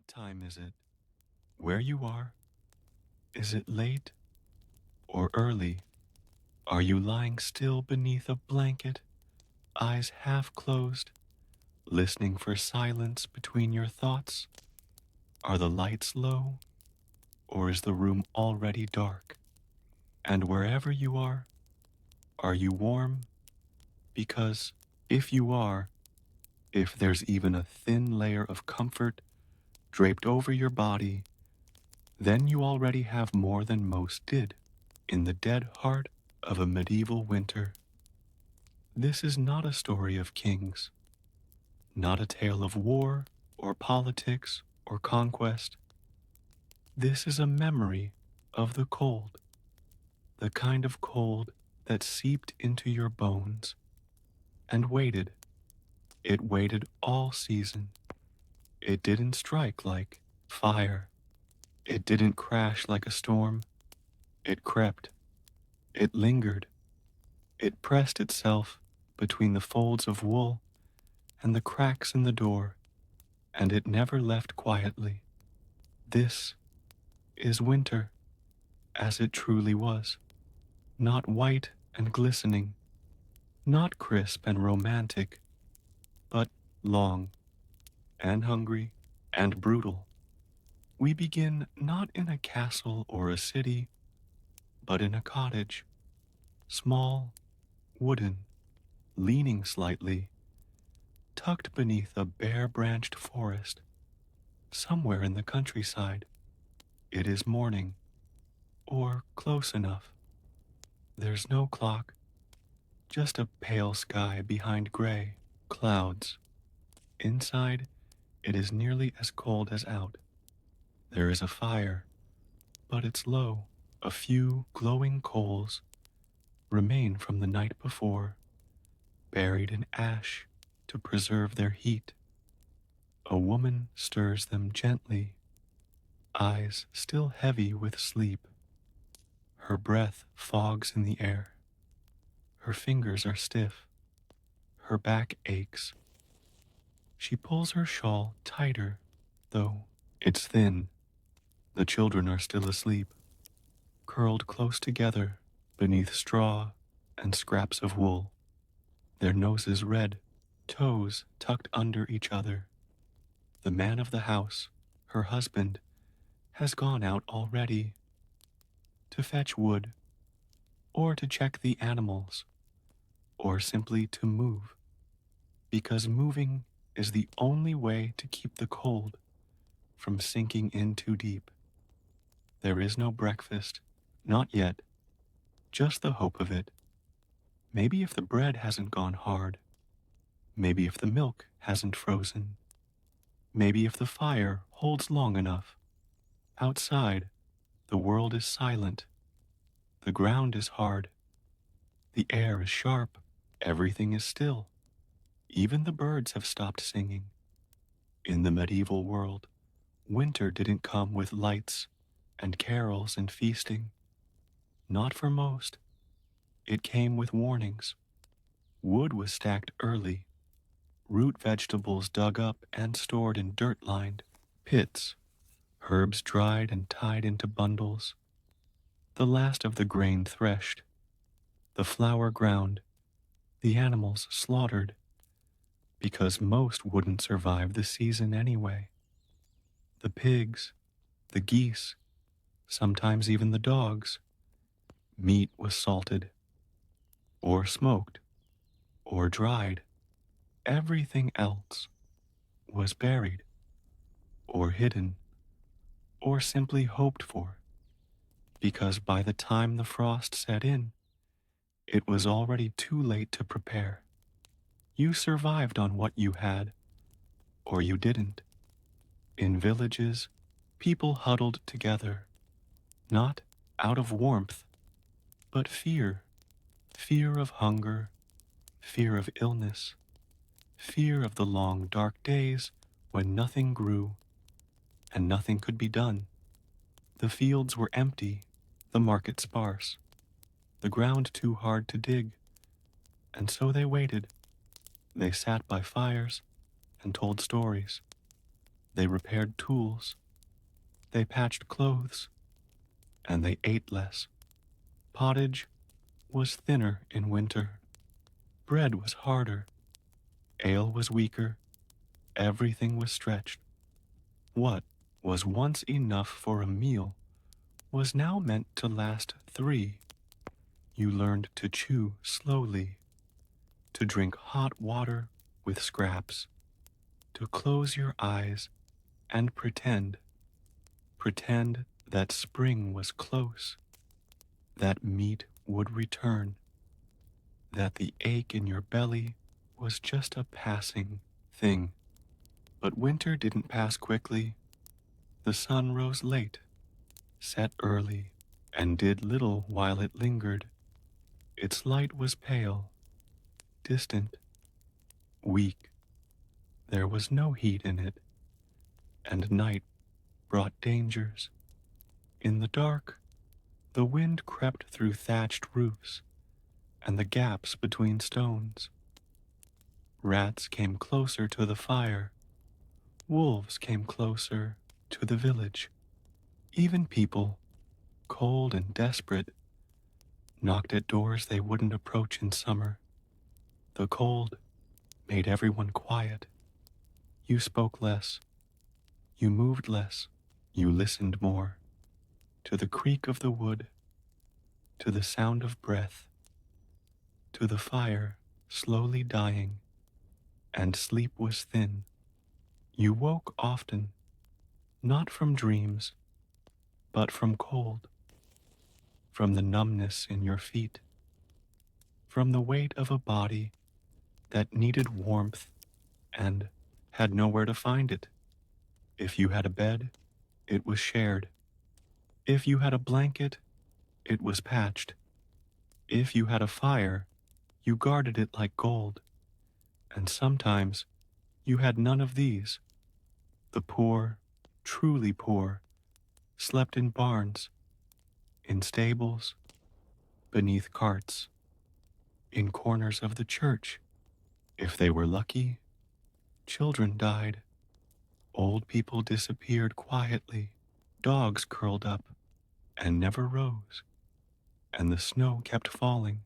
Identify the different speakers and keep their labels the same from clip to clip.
Speaker 1: What time is it? Where you are? Is it late or early? Are you lying still beneath a blanket, eyes half closed, listening for silence between your thoughts? Are the lights low, or is the room already dark? And wherever you are you warm? Because if you are, if there's even a thin layer of comfort draped over your body, then you already have more than most did in the dead heart of a medieval winter. This is not a story of kings, not a tale of war or politics or conquest. This is a memory of the cold, the kind of cold that seeped into your bones and waited. It waited all season. It didn't strike like fire. It didn't crash like a storm. It crept. It lingered. It pressed itself between the folds of wool and the cracks in the door, and it never left quietly. This is winter, as it truly was. Not white and glistening, not crisp and romantic, but long and hungry and brutal. We begin not in a castle or a city, but in a cottage, small, wooden, leaning slightly, tucked beneath a bare-branched forest, somewhere in the countryside. It is morning, or close enough. There's no clock, just a pale sky behind gray clouds. Inside, it is nearly as cold as out. There is a fire, but it's low. A few glowing coals remain from the night before, buried in ash to preserve their heat. A woman stirs them gently, eyes still heavy with sleep. Her breath fogs in the air. Her fingers are stiff. Her back aches. She pulls her shawl tighter, though it's thin. The children are still asleep, curled close together beneath straw and scraps of wool, their noses red, toes tucked under each other. The man of the house, her husband, has gone out already to fetch wood, or to check the animals, or simply to move, because moving is the only way to keep the cold from sinking in too deep. There is no breakfast, not yet, just the hope of it. Maybe if the bread hasn't gone hard, maybe if the milk hasn't frozen, maybe if the fire holds long enough. Outside, the world is silent, the ground is hard, the air is sharp, everything is still. Even the birds have stopped singing. In the medieval world, winter didn't come with lights and carols and feasting. Not for most. It came with warnings. Wood was stacked early, root vegetables dug up and stored in dirt-lined pits, herbs dried and tied into bundles, the last of the grain threshed, the flour ground, the animals slaughtered, because most wouldn't survive the season anyway. The pigs, the geese, sometimes even the dogs. Meat was salted, or smoked, or dried. Everything else was buried, or hidden, or simply hoped for, because by the time the frost set in, it was already too late to prepare. You survived on what you had, or you didn't. In villages, people huddled together, not out of warmth, but fear of hunger, fear of illness, fear of the long dark days when nothing grew and nothing could be done. The fields were empty, the market sparse, the ground too hard to dig, and so they waited. They sat by fires and told stories. They repaired tools, they patched clothes, and they ate less. Pottage was thinner in winter, bread was harder, ale was weaker, everything was stretched. What was once enough for a meal was now meant to last 3. You learned to chew slowly, to drink hot water with scraps, to close your eyes and pretend that spring was close, that meat would return, that the ache in your belly was just a passing thing. But winter didn't pass quickly. The sun rose late, set early, and did little while it lingered. Its light was pale, distant, weak. There was no heat in it, and night brought dangers. In the dark, the wind crept through thatched roofs and the gaps between stones. Rats came closer to the fire. Wolves came closer to the village. Even people, cold and desperate, knocked at doors they wouldn't approach in summer. The cold made everyone quiet. You spoke less. You moved less. You listened more. To the creak of the wood, to the sound of breath, to the fire slowly dying, and sleep was thin. You woke often, not from dreams, but from cold, from the numbness in your feet, from the weight of a body that needed warmth and had nowhere to find it. If you had a bed, it was shared. If you had a blanket, it was patched. If you had a fire, you guarded it like gold. And sometimes you had none of these. The poor, truly poor, slept in barns, in stables, beneath carts, in corners of the church. If they were lucky, children died. Old people disappeared quietly. Dogs curled up and never rose. And the snow kept falling,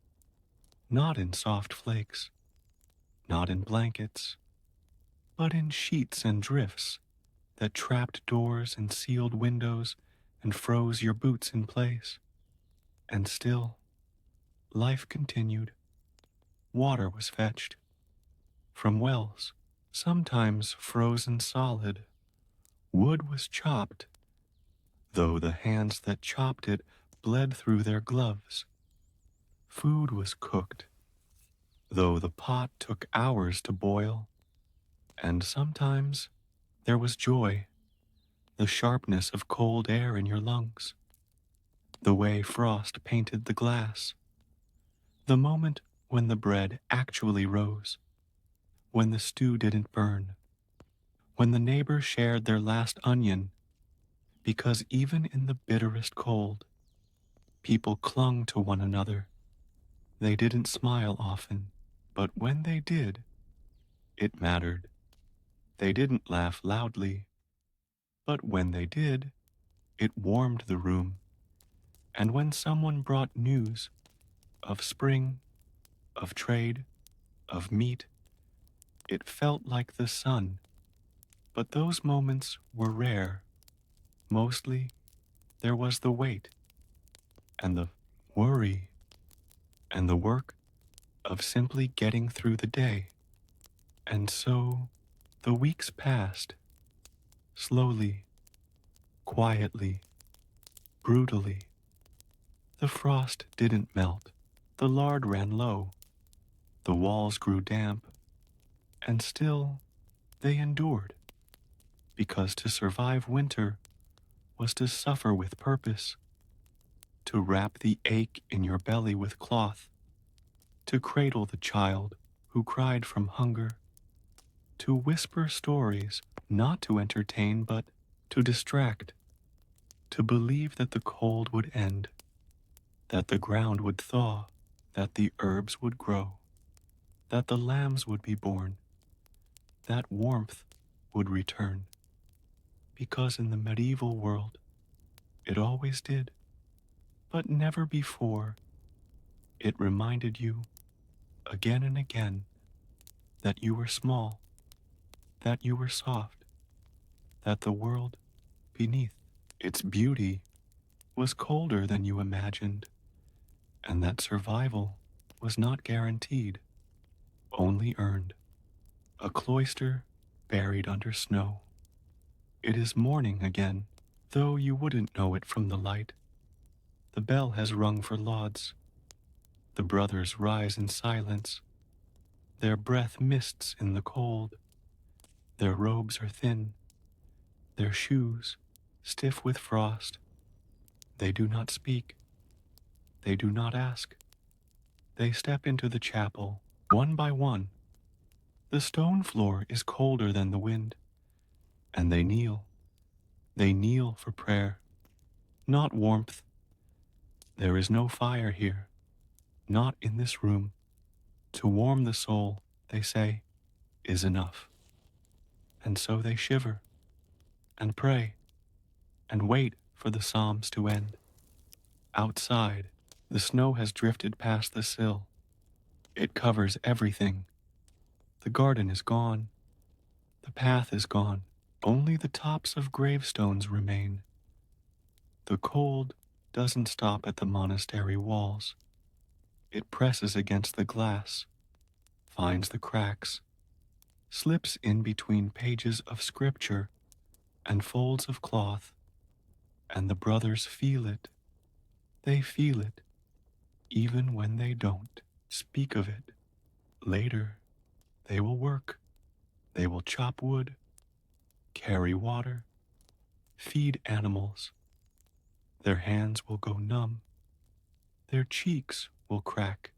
Speaker 1: not in soft flakes, not in blankets, but in sheets and drifts that trapped doors and sealed windows and froze your boots in place. And still, life continued. Water was fetched from wells, sometimes frozen solid. Wood was chopped, though the hands that chopped it bled through their gloves. Food was cooked, though the pot took hours to boil. And sometimes there was joy, the sharpness of cold air in your lungs, the way frost painted the glass, the moment when the bread actually rose, when the stew didn't burn, when the neighbors shared their last onion, because even in the bitterest cold, people clung to one another. They didn't smile often, but when they did, it mattered. They didn't laugh loudly, but when they did, it warmed the room. And when someone brought news of spring, of trade, of meat, it felt like the sun. But those moments were rare. Mostly, there was the wait, and the worry, and the work of simply getting through the day. And so, the weeks passed, slowly, quietly, brutally. The frost didn't melt, the lard ran low, the walls grew damp, and still they endured, because to survive winter was to suffer with purpose, to wrap the ache in your belly with cloth, to cradle the child who cried from hunger, to whisper stories not to entertain but to distract, to believe that the cold would end, that the ground would thaw, that the herbs would grow, that the lambs would be born, that warmth would return. because in the medieval world it always did, but never before. It reminded you again and again that you were small, that you were soft, that the world beneath its beauty was colder than you imagined, and that survival was not guaranteed, only earned. A cloister buried under snow. It is morning again, though you wouldn't know it from the light. The bell has rung for lauds. The brothers rise in silence. Their breath mists in the cold. Their robes are thin. Their shoes stiff with frost. They do not speak. They do not ask. They step into the chapel, one by one. The stone floor is colder than the wind, and they kneel. They kneel for prayer, not warmth. There is no fire here, not in this room. To warm the soul, they say, is enough. And so they shiver, and pray, and wait for the psalms to end. Outside, the snow has drifted past the sill. It covers everything. The garden is gone. The path is gone. Only the tops of gravestones remain. The cold doesn't stop at the monastery walls. It presses against the glass, finds the cracks, slips in between pages of scripture and folds of cloth, and the brothers feel it. They feel it, even when they don't speak of it. Later, they will work. They will chop wood, carry water, feed animals. Their hands will go numb. Their cheeks will crack.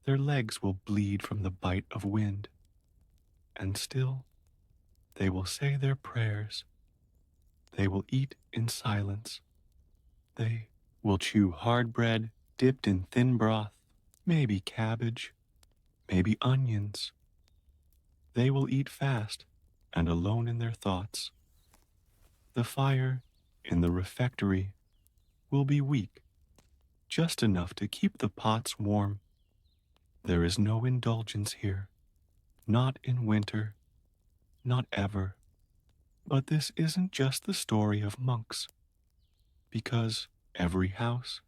Speaker 1: Their legs will bleed from the bite of wind. And still, they will say their prayers. They will eat in silence. They will chew hard bread dipped in thin broth, maybe cabbage, maybe onions. They will eat fast and alone in their thoughts. The fire in the refectory will be weak, just enough to keep the pots warm. There is no indulgence here, not in winter, not ever. But this isn't just the story of monks, because every house,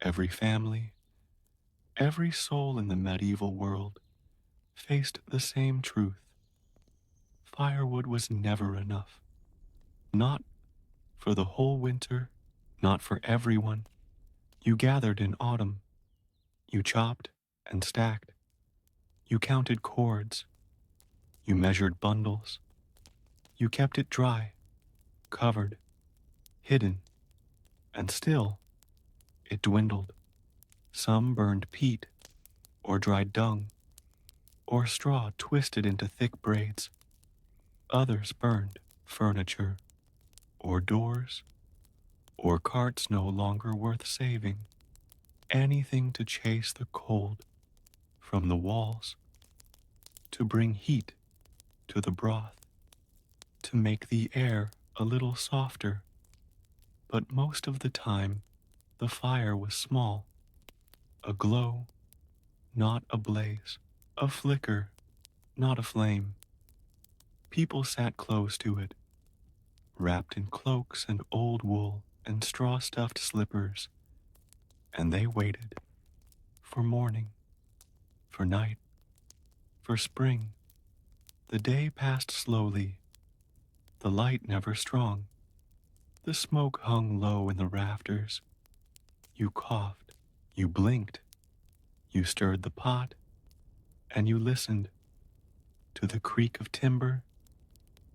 Speaker 1: every family, every soul in the medieval world faced the same truth. Firewood was never enough. Not for the whole winter, not for everyone. You gathered in autumn. You chopped and stacked. You counted cords. You measured bundles. You kept it dry, covered, hidden, and still it dwindled. Some burned peat, or dried dung, or straw twisted into thick braids. Others burned furniture, or doors, or carts no longer worth saving. Anything to chase the cold from the walls, to bring heat to the broth, to make the air a little softer. But most of the time, the fire was small, a glow, not a blaze, a flicker, not a flame. People sat close to it, wrapped in cloaks and old wool and straw-stuffed slippers, and they waited for morning, for night, for spring. The day passed slowly, the light never strong. The smoke hung low in the rafters. You coughed, you blinked, you stirred the pot, and you listened to the creak of timber,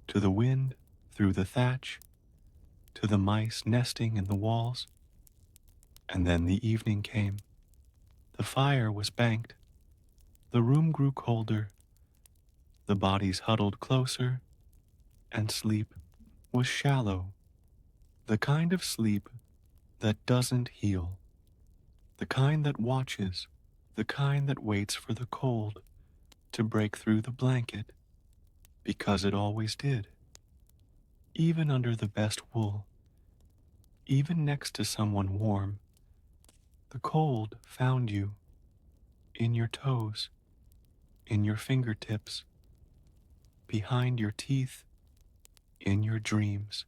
Speaker 1: to the wind through the thatch, to the mice nesting in the walls. And then the evening came. The fire was banked. The room grew colder. The bodies huddled closer, and sleep was shallow, the kind of sleep that doesn't heal, the kind that watches, the kind that waits for the cold to break through the blanket, because it always did. even under the best wool, even next to someone warm. The cold found you in your toes, in your fingertips, behind your teeth, in your dreams.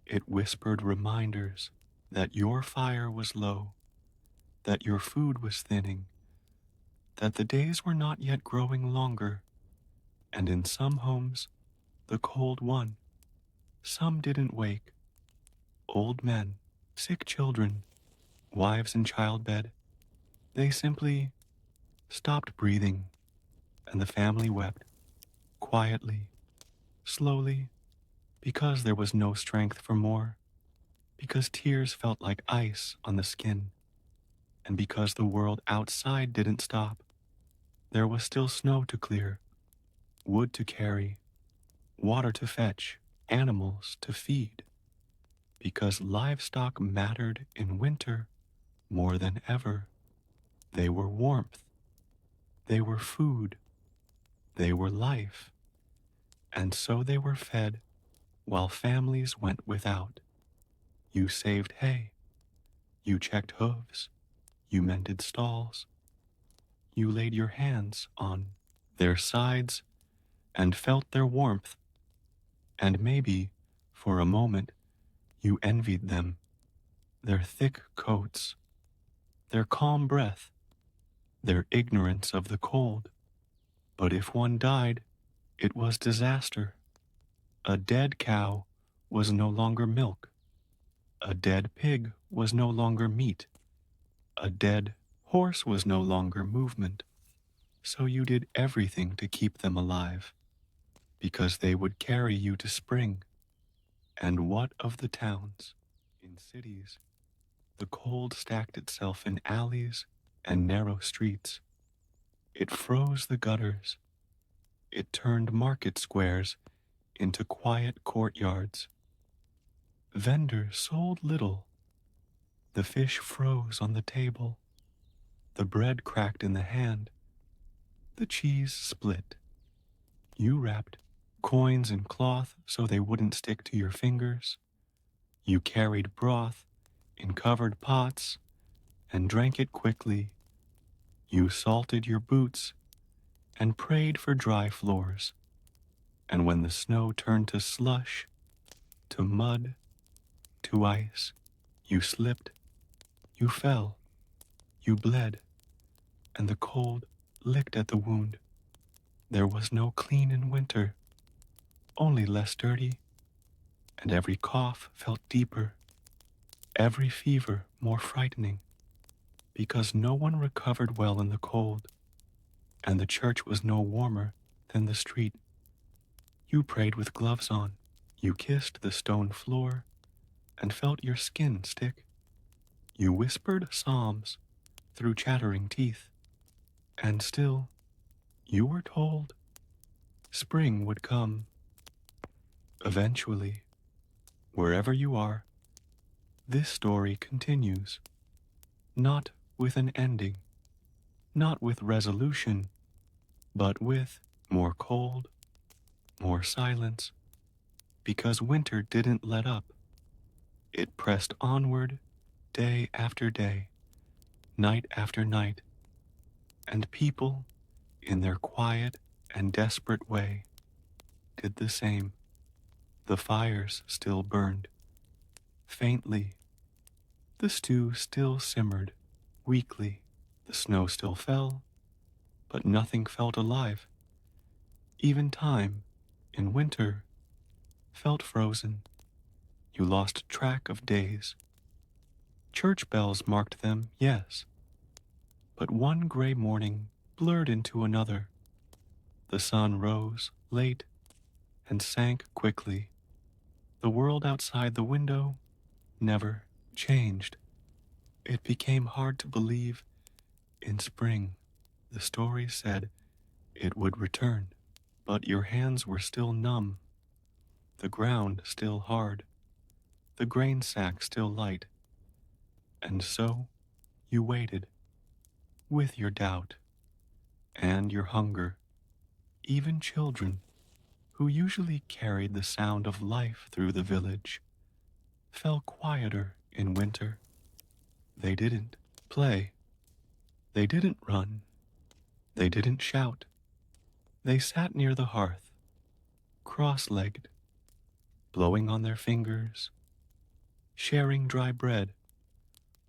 Speaker 1: It whispered reminders that your fire was low, that your food was thinning, that the days were not yet growing longer, and in some homes, the cold won. Some didn't wake. Old men, sick children, wives in childbed, they simply stopped breathing, and the family wept, quietly, slowly, because there was no strength for more, because tears felt like ice on the skin, and because the world outside didn't stop. There was still snow to clear, wood to carry, water to fetch, animals to feed, because livestock mattered in winter more than ever. They were warmth, they were food, they were life, and so they were fed while families went without. You saved hay, you checked hooves, you mended stalls, you laid your hands on their sides and felt their warmth, and maybe, for a moment, you envied them, their thick coats, their calm breath, their ignorance of the cold. But if one died, it was disaster. A dead cow was no longer milk. A dead pig was no longer meat. A dead horse was no longer movement. So you did everything to keep them alive, because they would carry you to spring. And what of the towns? In cities, the cold stacked itself in alleys and narrow streets. It froze the gutters. It turned market squares into quiet courtyards. Vendors sold little. The fish froze on the table. The bread cracked in the hand. The cheese split. You wrapped coins in cloth so they wouldn't stick to your fingers. You carried broth in covered pots and drank it quickly. You salted your boots and prayed for dry floors. And when the snow turned to slush, to mud, to ice, you slipped, you fell, you bled, and the cold licked at the wound. There was no clean in winter, only less dirty, and every cough felt deeper, every fever more frightening, because no one recovered well in the cold, and the church was no warmer than the street. You prayed with gloves on, you kissed the stone floor, and felt your skin stick. You whispered psalms through chattering teeth, and still you were told spring would come. Eventually, wherever you are, this story continues, not with an ending, not with resolution, but with more cold, more silence, because winter didn't let up. It pressed onward day after day, night after night, and people, in their quiet and desperate way, did the same. The fires still burned, faintly. The stew still simmered, weakly. The snow still fell, but nothing felt alive. Even time, in winter, felt frozen. You lost track of days. Church bells marked them, yes, but one gray morning blurred into another. The sun rose late and sank quickly. The world outside the window never changed. It became hard to believe in spring. The story said it would return, but your hands were still numb, the ground still hard, the grain sack still light, and so you waited, with your doubt and your hunger, even children who usually carried the sound of life through the village, fell quieter in winter. They didn't play. They didn't run. They didn't shout. They sat near the hearth, cross-legged, blowing on their fingers, sharing dry bread,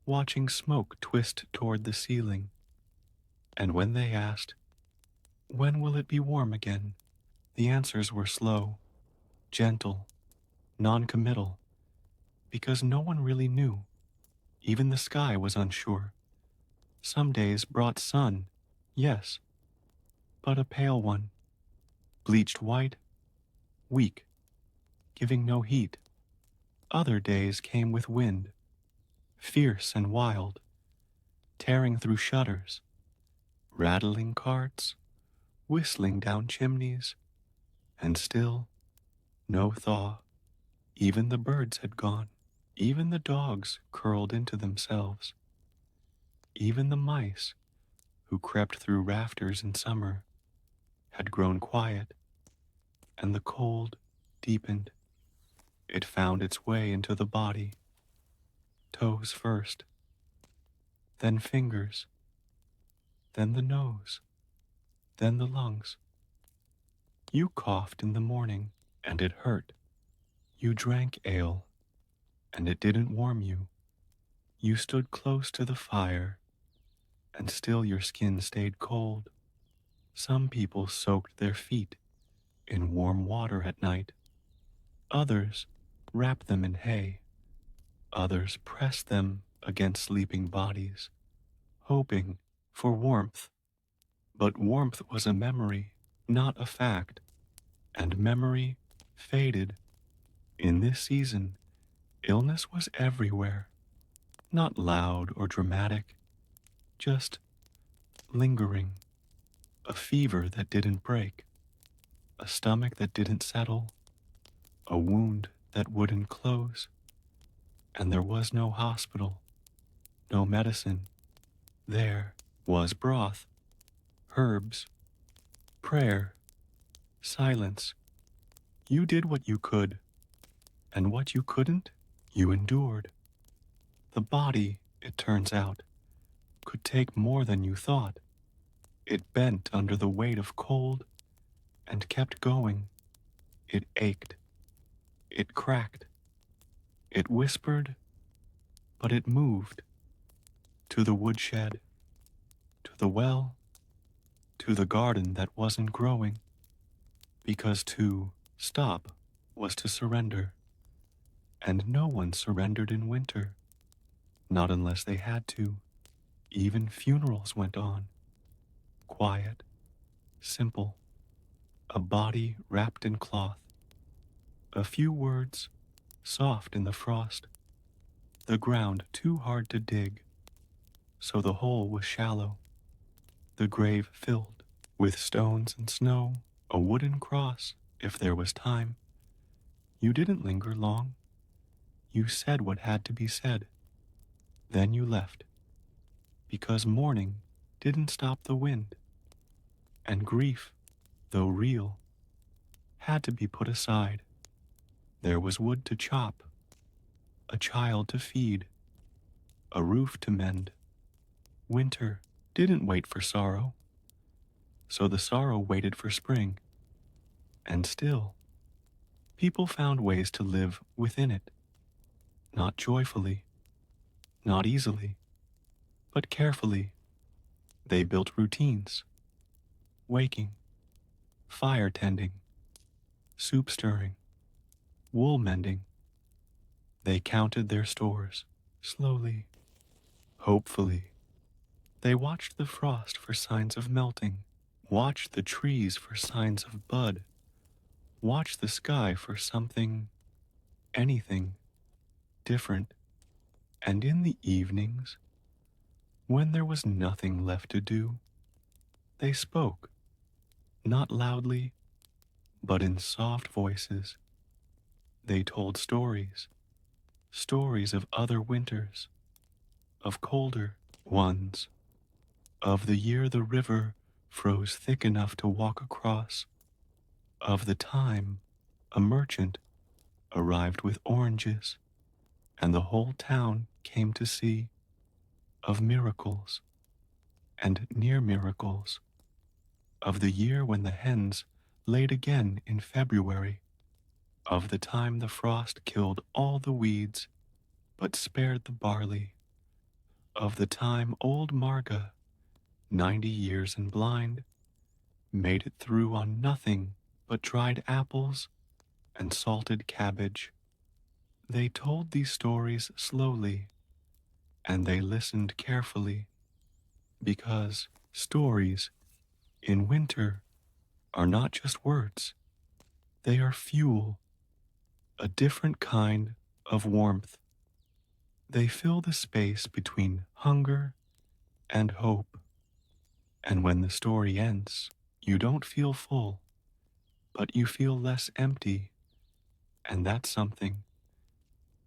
Speaker 1: watching smoke twist toward the ceiling. And when they asked, "When will it be warm again?" the answers were slow, gentle, non-committal, because no one really knew. Even the sky was unsure. Some days brought sun, yes, but a pale one, bleached white, weak, giving no heat. Other days came with wind, fierce and wild, tearing through shutters, rattling carts, whistling down chimneys, and still no thaw. Even the birds had gone. Even the dogs curled into themselves. Even the mice, who crept through rafters in summer, had grown quiet, and the cold deepened. It found its way into the body, toes first, then fingers, then the nose, then the lungs. You coughed in the morning, and it hurt. You drank ale, and it didn't warm you. You stood close to the fire, and still your skin stayed cold. Some people soaked their feet in warm water at night. Others wrapped them in hay. Others pressed them against sleeping bodies, hoping for warmth. But warmth was a memory, not a fact, and memory faded. In this season, illness was everywhere, not loud or dramatic, just lingering. A fever that didn't break, a stomach that didn't settle, a wound that wouldn't close. And there was no hospital, no medicine. There was broth, herbs, prayer, silence. You did what you could, and what you couldn't, you endured. The body, it turns out, could take more than you thought. It bent under the weight of cold and kept going. It ached. It cracked. It whispered, but it moved. To the woodshed, to the well, to the garden that wasn't growing. Because to stop was to surrender. And no one surrendered in winter. Not unless they had to. Even funerals went on. Quiet, simple, a body wrapped in cloth. A few words, soft in the frost. The ground too hard to dig, so the hole was shallow. The grave filled with stones and snow, a wooden cross if there was time. You didn't linger long. You said what had to be said. Then you left, because mourning didn't stop the wind, and grief, though real, had to be put aside. There was wood to chop, a child to feed, a roof to mend. Winter didn't wait for sorrow, so the sorrow waited for spring. And still, people found ways to live within it, not joyfully, not easily, but carefully. They built routines, waking, fire tending, soup stirring, wool mending. They counted their stores, slowly, hopefully. They watched the frost for signs of melting, watched the trees for signs of bud, watched the sky for something, anything, different. And in the evenings, when there was nothing left to do, they spoke, not loudly, but in soft voices. They told stories, stories of other winters, of colder ones, of the year the river froze thick enough to walk across, of the time a merchant arrived with oranges, and the whole town came to see, of miracles and near miracles, of the year when the hens laid again in February, of the time the frost killed all the weeds but spared the barley, of the time old Marga, 90 years and blind, made it through on nothing but dried apples and salted cabbage. They told these stories slowly, and they listened carefully, because stories in winter are not just words, they are fuel, a different kind of warmth. They fill the space between hunger and hope. And when the story ends, you don't feel full, but you feel less empty, and that's something.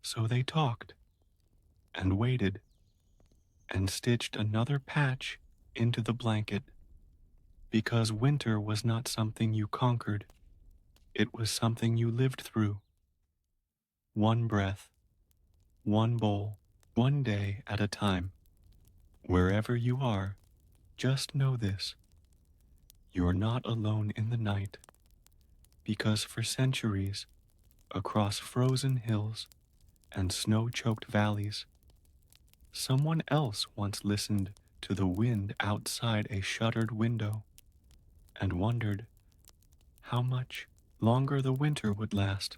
Speaker 1: So they talked, and waited, and stitched another patch into the blanket, because winter was not something you conquered, it was something you lived through. One breath, one bowl, one day at a time. Wherever you are, just know this: you're not alone in the night, because for centuries, across frozen hills and snow-choked valleys, someone else once listened to the wind outside a shuttered window and wondered how much longer the winter would last.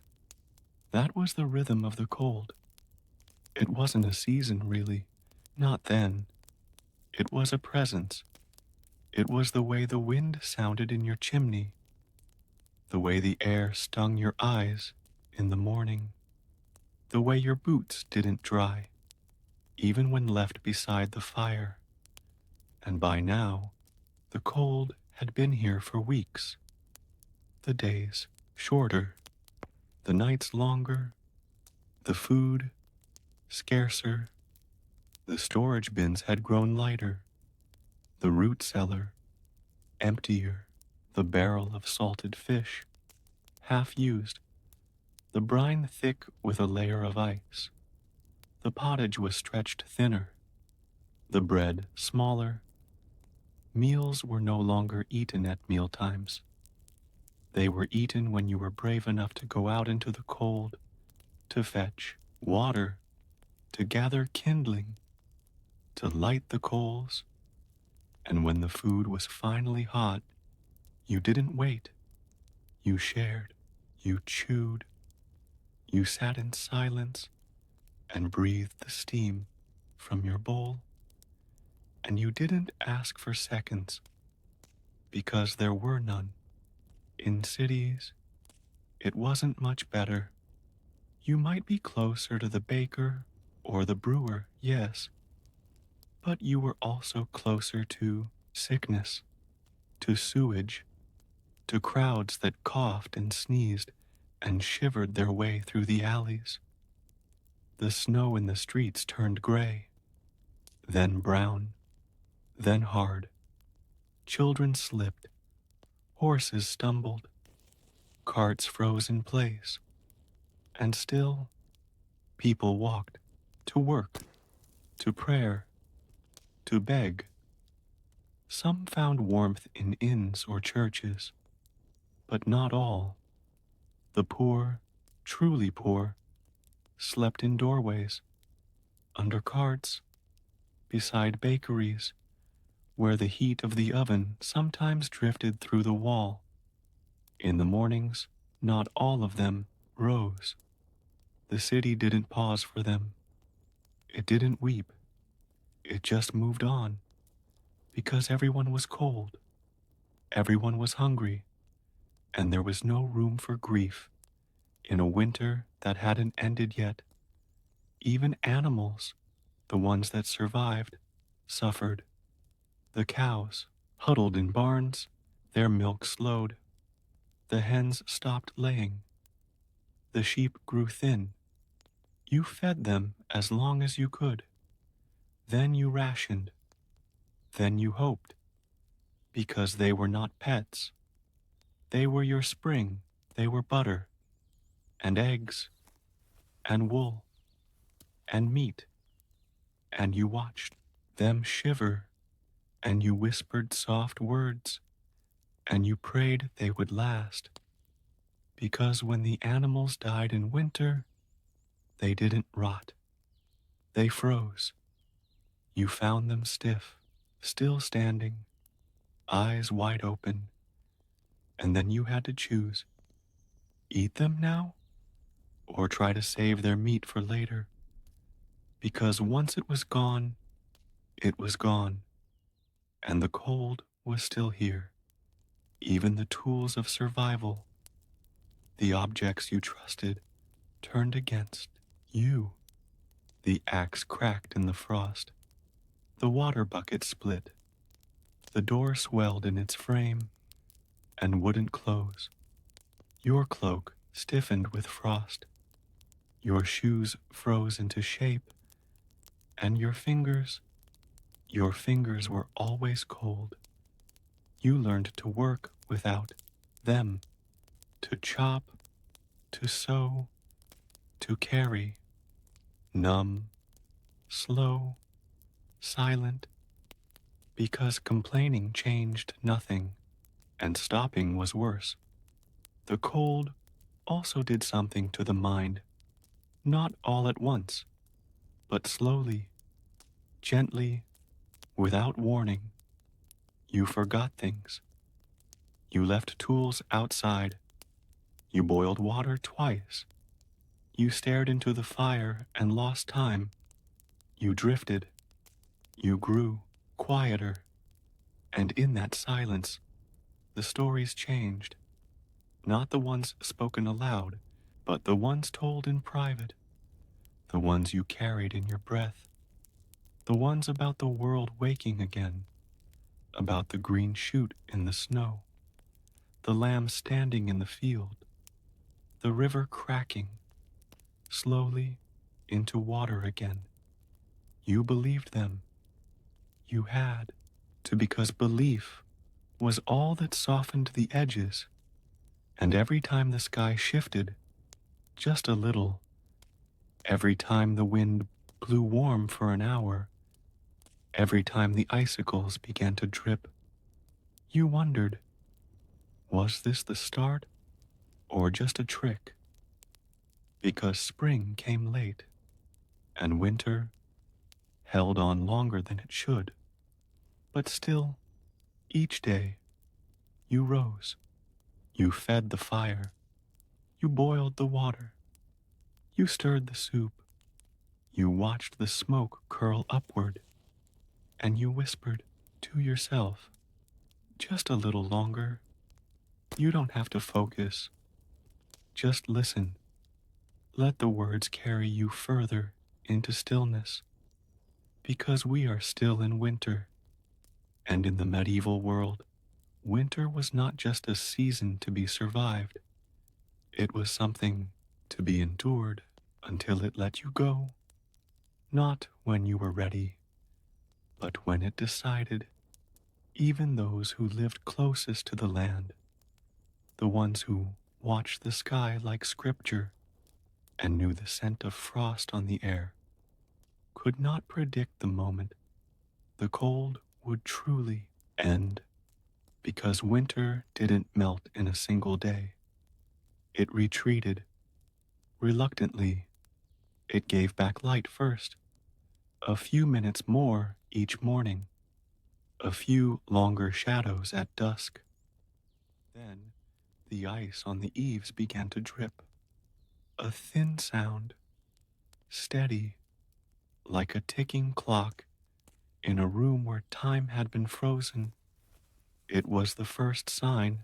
Speaker 1: That was the rhythm of the cold. It wasn't a season, really. Not then. It was a presence. It was the way the wind sounded in your chimney, the way the air stung your eyes in the morning, the way your boots didn't dry, even when left beside the fire. And by now, the cold had been here for weeks. The days shorter, the nights longer, the food scarcer, the storage bins had grown lighter, the root cellar emptier, the barrel of salted fish half used, the brine thick with a layer of ice. The pottage was stretched thinner, the bread smaller. Meals were no longer eaten at mealtimes. They were eaten when you were brave enough to go out into the cold, to fetch water, to gather kindling, to light the coals. And when the food was finally hot, you didn't wait. You shared, you chewed, you sat in silence and breathed the steam from your bowl. And you didn't ask for seconds, because there were none. In cities, it wasn't much better. You might be closer to the baker or the brewer, yes, but you were also closer to sickness, to sewage, to crowds that coughed and sneezed and shivered their way through the alleys. The snow in the streets turned gray, then brown, then hard. Children slipped, horses stumbled, carts froze in place, and still people walked to work, to prayer, to beg. Some found warmth in inns or churches, but not all. The poor, truly poor, slept in doorways, under carts, beside bakeries, where the heat of the oven sometimes drifted through the wall. In the mornings, not all of them rose. The city didn't pause for them. It didn't weep. It just moved on, because everyone was cold. Everyone was hungry, and there was no room for grief in a winter that hadn't ended yet. Even animals, the ones that survived, suffered. The cows, huddled in barns, their milk slowed. The hens stopped laying. The sheep grew thin. You fed them as long as you could. Then you rationed. Then you hoped, because they were not pets. They were your spring, they were butter, and eggs, and wool, and meat, and you watched them shiver, and you whispered soft words, and you prayed they would last, because when the animals died in winter, they didn't rot, they froze. You found them stiff, still standing, eyes wide open, and then you had to choose, eat them now, or try to save their meat for later, because once it was gone, and the cold was still here. Even the tools of survival, the objects you trusted, turned against you. The axe cracked in the frost, the water bucket split, the door swelled in its frame and wouldn't close. Your cloak stiffened with frost, your shoes froze into shape, and your fingers were always cold. You learned to work without them, to chop, to sew, to carry, numb, slow, silent, because complaining changed nothing, and stopping was worse. The cold also did something to the mind, not all at once, but slowly, gently, without warning. You forgot things. You left tools outside. You boiled water twice. You stared into the fire and lost time. You drifted. You grew quieter. And in that silence, the stories changed. Not the ones spoken aloud, but the ones told in private. The ones you carried in your breath. The ones about the world waking again. About the green shoot in the snow. The lamb standing in the field. The river cracking, slowly, into water again. You believed them. You had to, because belief was all that softened the edges. And every time the sky shifted, just a little, every time the wind blew warm for an hour, every time the icicles began to drip, you wondered, was this the start or just a trick? Because spring came late, and winter held on longer than it should. But still, each day, you rose. You fed the fire. You boiled the water. You stirred the soup. You watched the smoke curl upward. And you whispered to yourself, just a little longer. You don't have to focus. Just listen. Let the words carry you further into stillness. Because we are still in winter. And in the medieval world, winter was not just a season to be survived. It was something to be endured until it let you go. Not when you were ready, but when it decided. Even those who lived closest to the land, the ones who watched the sky like scripture and knew the scent of frost on the air, could not predict the moment the cold would truly end, because winter didn't melt in a single day. It retreated. Reluctantly, it gave back light first, a few minutes more each morning, a few longer shadows at dusk. Then the ice on the eaves began to drip, a thin sound, steady, like a ticking clock in a room where time had been frozen. It was the first sign,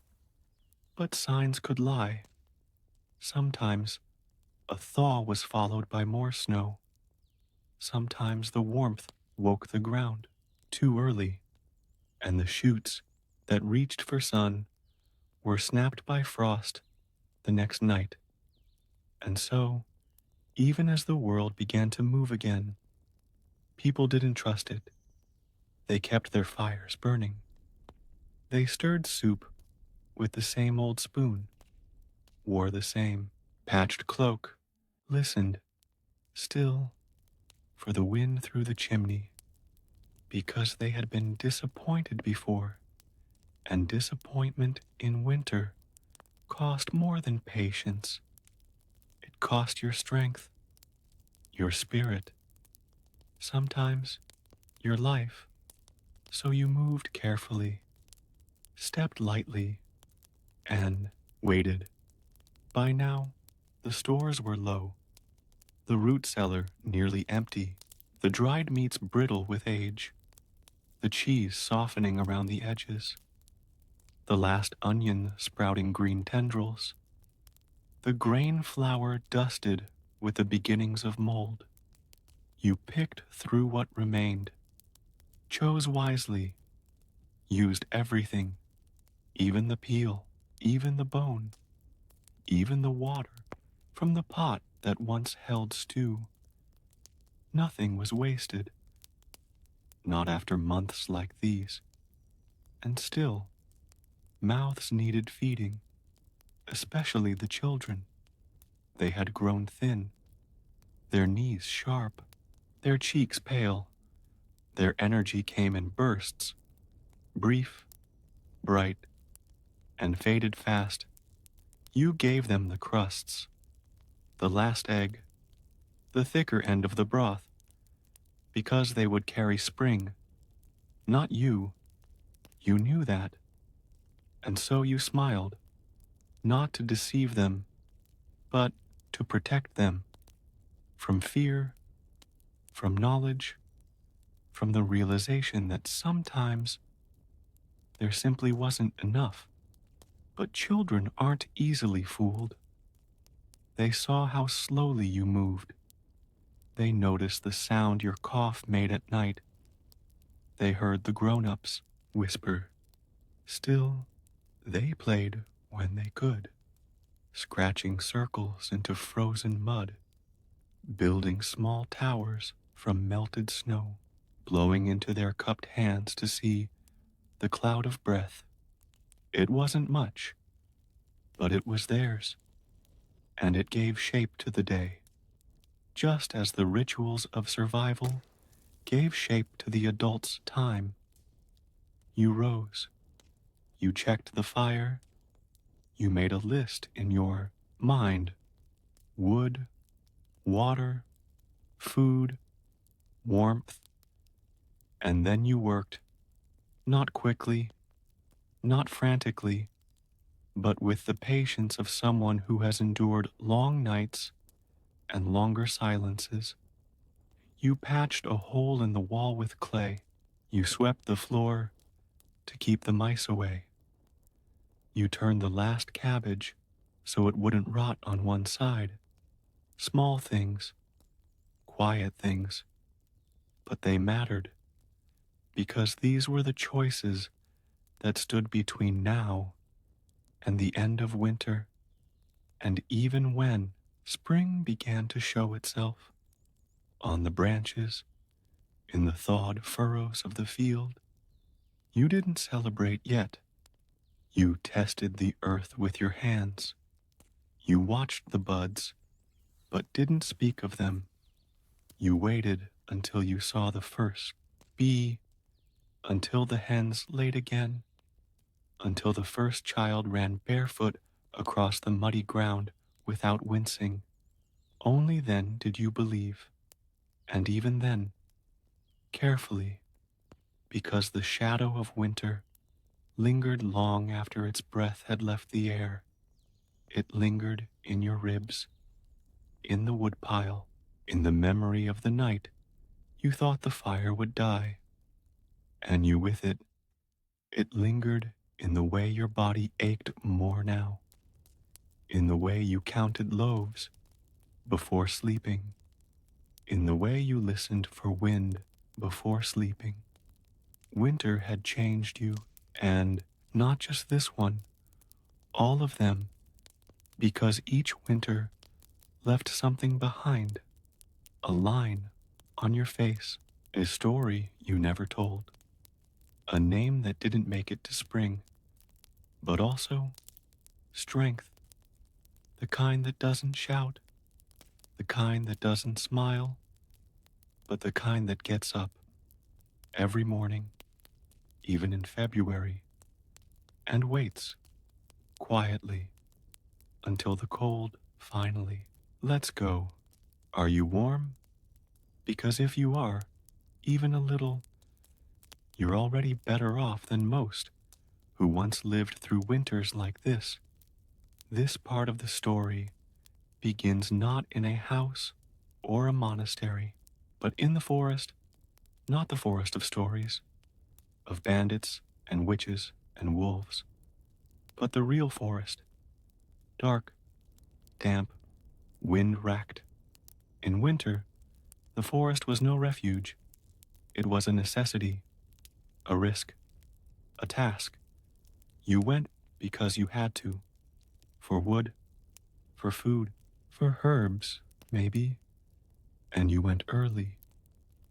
Speaker 1: but signs could lie. Sometimes a thaw was followed by more snow. Sometimes the warmth woke the ground too early, and the shoots that reached for sun were snapped by frost the next night. And so, even as the world began to move again, people didn't trust it. They kept their fires burning. They stirred soup, with the same old spoon, wore the same patched cloak, listened still for the wind through the chimney, because they had been disappointed before, and disappointment in winter cost more than patience. It cost your strength, your spirit, sometimes your life. So you moved carefully, stepped lightly, and waited. By now, the stores were low, the root cellar nearly empty, the dried meats brittle with age, the cheese softening around the edges, the last onion sprouting green tendrils, the grain flour dusted with the beginnings of mold. You picked through what remained, chose wisely, used everything, even the peel, even the bone, even the water from the pot that once held stew. Nothing was wasted, not after months like these. And still, mouths needed feeding, especially the children. They had grown thin, their knees sharp, their cheeks pale. Their energy came in bursts, brief, bright, and faded fast. You gave them the crusts, the last egg, the thicker end of the broth, because they would carry spring. Not you. You knew that. And so you smiled, not to deceive them, but to protect them from fear, from knowledge, from the realization that sometimes there simply wasn't enough. But children aren't easily fooled. They saw how slowly you moved. They noticed the sound your cough made at night. They heard the grown-ups whisper. Still, they played when they could, scratching circles into frozen mud, building small towers from melted snow, blowing into their cupped hands to see the cloud of breath. It wasn't much, but it was theirs, and it gave shape to the day, just as the rituals of survival gave shape to the adult's time. You rose, you checked the fire, you made a list in your mind: wood, water, food, warmth, and then you worked, not quickly, not frantically, but with the patience of someone who has endured long nights and longer silences. You patched a hole in the wall with clay. You swept the floor to keep the mice away. You turned the last cabbage so it wouldn't rot on one side. Small things, quiet things, but they mattered because these were the choices that stood between now and the end of winter, and even when spring began to show itself on the branches, in the thawed furrows of the field. You didn't celebrate yet. You tested the earth with your hands. You watched the buds, but didn't speak of them. You waited until you saw the first bee, until the hens laid again, until the first child ran barefoot across the muddy ground without wincing. Only then did you believe, and even then, carefully, because the shadow of winter lingered long after its breath had left the air. It lingered in your ribs, in the woodpile, in the memory of the night you thought the fire would die, and you with it. It lingered in the way your body ached more now, in the way you counted loaves before sleeping, in the way you listened for wind before sleeping. Winter had changed you, and not just this one, all of them, because each winter left something behind, a line on your face, a story you never told, a name that didn't make it to spring, but also strength, the kind that doesn't shout, the kind that doesn't smile, but the kind that gets up every morning, even in February, and waits quietly until the cold finally lets go. Are you warm? Because if you are, even a little, you're already better off than most who once lived through winters like this. This part of the story begins not in a house or a monastery, but in the forest, not the forest of stories, of bandits and witches and wolves, but the real forest, dark, damp, wind-racked. In winter, the forest was no refuge. It was a necessity, a risk, a task. You went because you had to, for wood, for food, for herbs, maybe, and you went early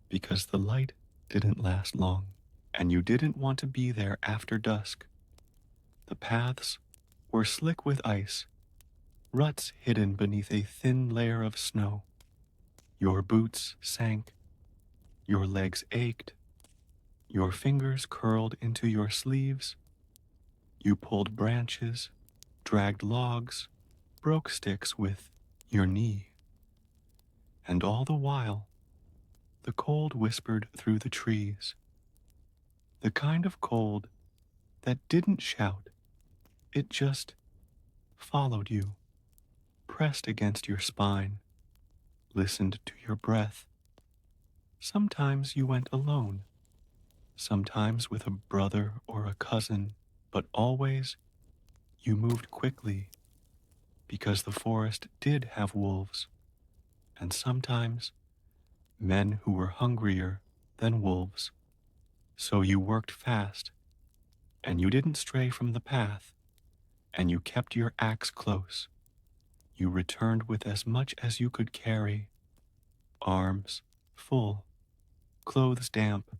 Speaker 1: because the light didn't last long, and you didn't want to be there after dusk. The paths were slick with ice, ruts hidden beneath a thin layer of snow. Your boots sank, your legs ached, your fingers curled into your sleeves. You pulled branches, dragged logs, broke sticks with your knee. And all the while, the cold whispered through the trees, the kind of cold that didn't shout, it just followed you, pressed against your spine, listened to your breath. Sometimes you went alone, sometimes with a brother or a cousin, but always you moved quickly because the forest did have wolves, and sometimes men who were hungrier than wolves. So you worked fast, and you didn't stray from the path, and you kept your axe close. You returned with as much as you could carry, arms full, clothes damp,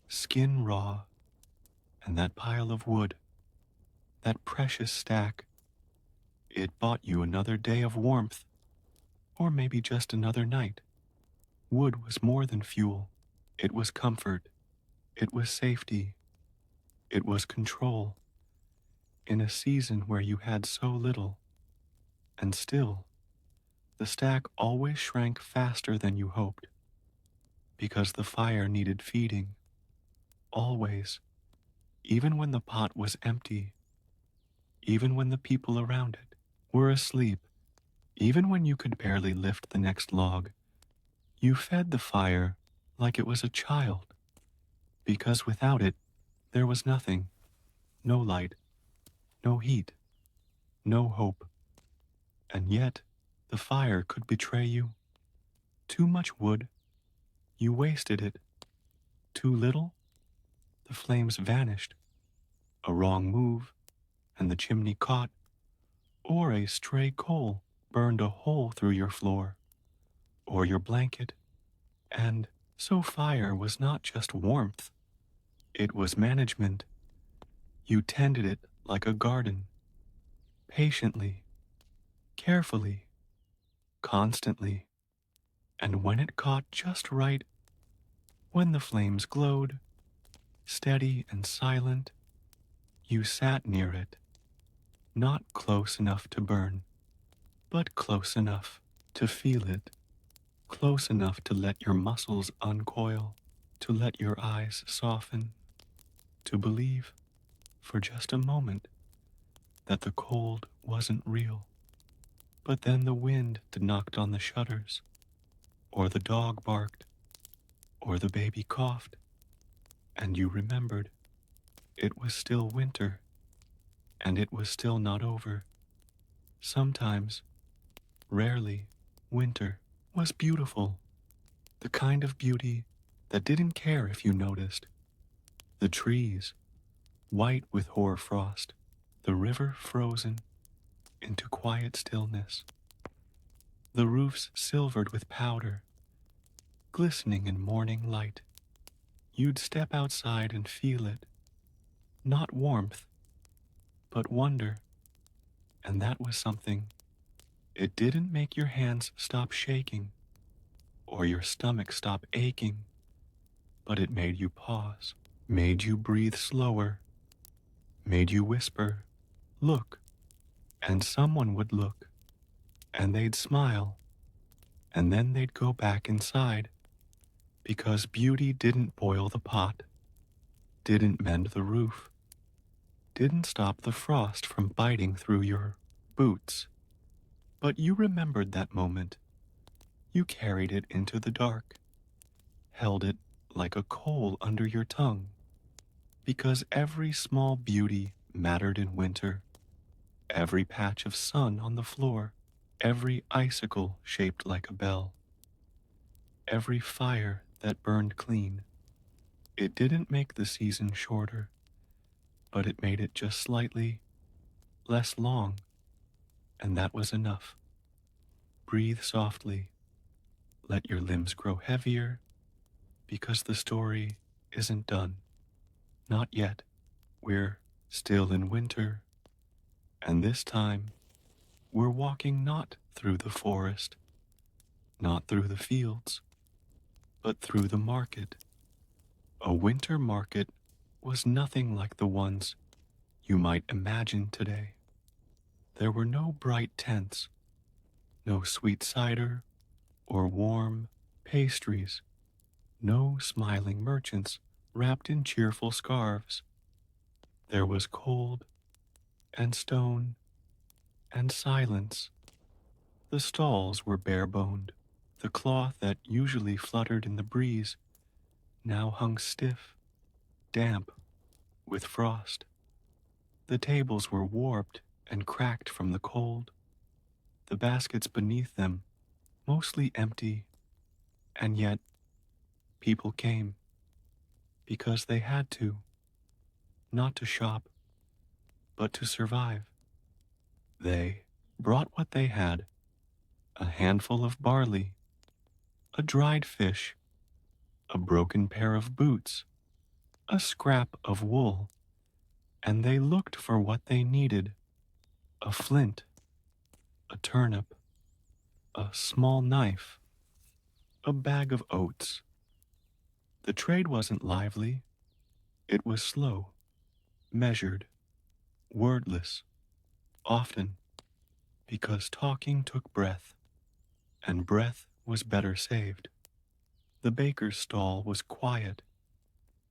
Speaker 1: skin raw, and that pile of wood, that precious stack, it bought you another day of warmth, or maybe just another night. Wood was more than fuel. It was comfort. It was safety. It was control. In a season where you had so little, and still, the stack always shrank faster than you hoped, because the fire needed feeding. Always, even when the pot was empty, even when the people around it were asleep, even when you could barely lift the next log, you fed the fire like it was a child, because without it, there was nothing, no light, no heat, no hope. And yet, the fire could betray you. Too much wood, you wasted it. Too little, the flames vanished. A wrong move, and the chimney caught, or a stray coal burned a hole through your floor, or your blanket. And so fire was not just warmth, it was management. You tended it like a garden, patiently, carefully, constantly. And when it caught just right, when the flames glowed, steady and silent, you sat near it, not close enough to burn, but close enough to feel it, close enough to let your muscles uncoil, to let your eyes soften, to believe, for just a moment, that the cold wasn't real. But then the wind knocked on the shutters, or the dog barked, or the baby coughed, and you remembered it was still winter, and it was still not over. Sometimes, rarely, winter was beautiful, the kind of beauty that didn't care if you noticed. The trees, white with hoar frost, the river frozen into quiet stillness, the roofs silvered with powder, glistening in morning light. You'd step outside and feel it, not warmth, but wonder, and that was something. It didn't make your hands stop shaking or your stomach stop aching, but it made you pause, made you breathe slower, made you whisper, "Look," and someone would look, and they'd smile, and then they'd go back inside, because beauty didn't boil the pot, didn't mend the roof, didn't stop the frost from biting through your boots. But you remembered that moment. You carried it into the dark, held it like a coal under your tongue, because every small beauty mattered in winter, every patch of sun on the floor, every icicle shaped like a bell, every fire that burned clean. It didn't make the season shorter, but it made it just slightly less long, and that was enough. Breathe softly, let your limbs grow heavier, because the story isn't done. Not yet. We're still in winter, and this time we're walking not through the forest, not through the fields, but through the market. A winter market was nothing like the ones you might imagine today. There were no bright tents, no sweet cider or warm pastries, no smiling merchants wrapped in cheerful scarves. There was cold and stone and silence. The stalls were bare-boned. The cloth that usually fluttered in the breeze now hung stiff, damp, with frost. The tables were warped and cracked from the cold, the baskets beneath them mostly empty, and yet people came because they had to, not to shop, but to survive. They brought what they had: a handful of barley, a dried fish, a broken pair of boots, a scrap of wool, and they looked for what they needed: a flint, a turnip, a small knife, a bag of oats. The trade wasn't lively, it was slow, measured, wordless, often because talking took breath, and breath was better saved. The baker's stall was quiet,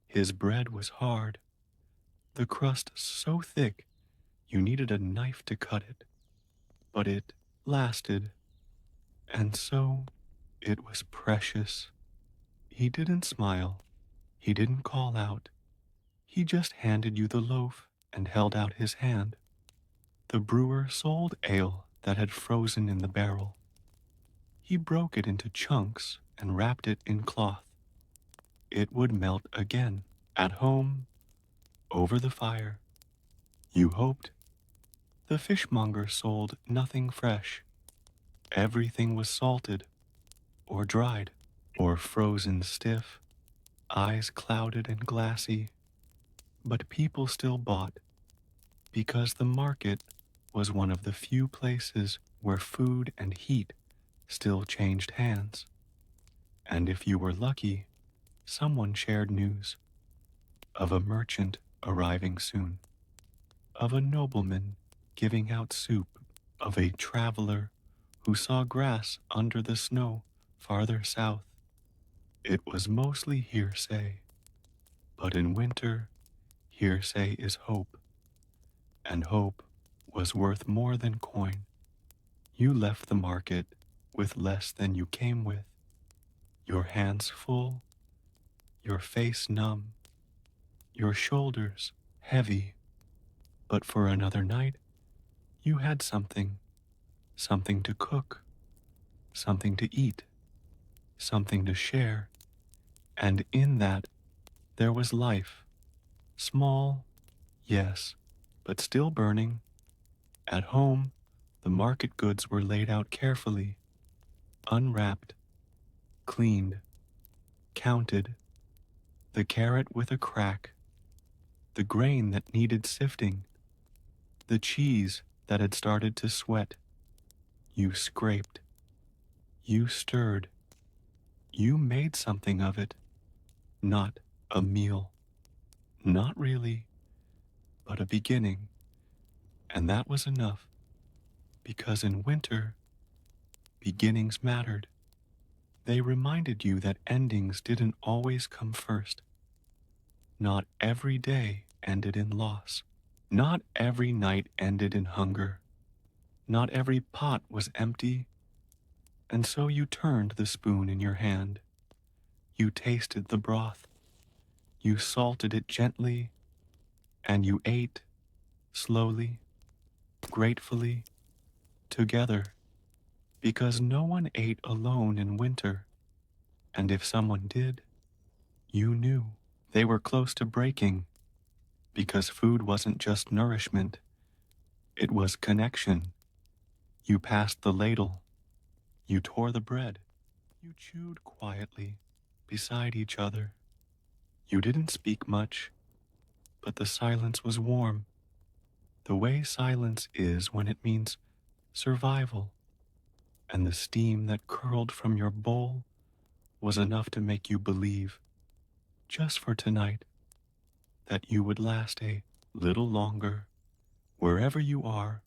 Speaker 1: his bread was hard, the crust so thick you needed a knife to cut it, but it lasted, and so it was precious. He didn't smile, he didn't call out, he just handed you the loaf and held out his hand. The brewer sold ale that had frozen in the barrel. He broke it into chunks and wrapped it in cloth. It would melt again, at home, over the fire. You hoped. The fishmonger sold nothing fresh. Everything was salted, or dried, or frozen stiff, eyes clouded and glassy. But people still bought, because the market was one of the few places where food and heat still changed hands. And if you were lucky, someone shared news of a merchant arriving soon, of a nobleman giving out soup, of a traveler who saw grass under the snow farther south. It was mostly hearsay, but in winter, hearsay is hope, and hope was worth more than coin. You left the market with less than you came with, your hands full, your face numb, your shoulders heavy, but for another night, you had something, something to cook, something to eat, something to share, and in that there was life, small, yes, but still burning. At home, the market goods were laid out carefully, unwrapped, cleaned, counted, the carrot with a crack, the grain that needed sifting, The cheese that had started to sweat, you scraped, you stirred, you made something of it, not a meal, not really, but a beginning. And that was enough, because in winter, beginnings mattered. They reminded you that endings didn't always come first. Not every day ended in loss. Not every night ended in hunger. Not every pot was empty. And so you turned the spoon in your hand. You tasted the broth. You salted it gently. And you ate, slowly, gratefully, together. Because no one ate alone in winter. And if someone did, you knew they were close to breaking. Because food wasn't just nourishment, it was connection. You passed the ladle. You tore the bread. You chewed quietly beside each other. You didn't speak much, but the silence was warm. The way silence is when it means survival. And the steam that curled from your bowl was enough to make you believe, just for tonight, that you would last a little longer. Wherever you are,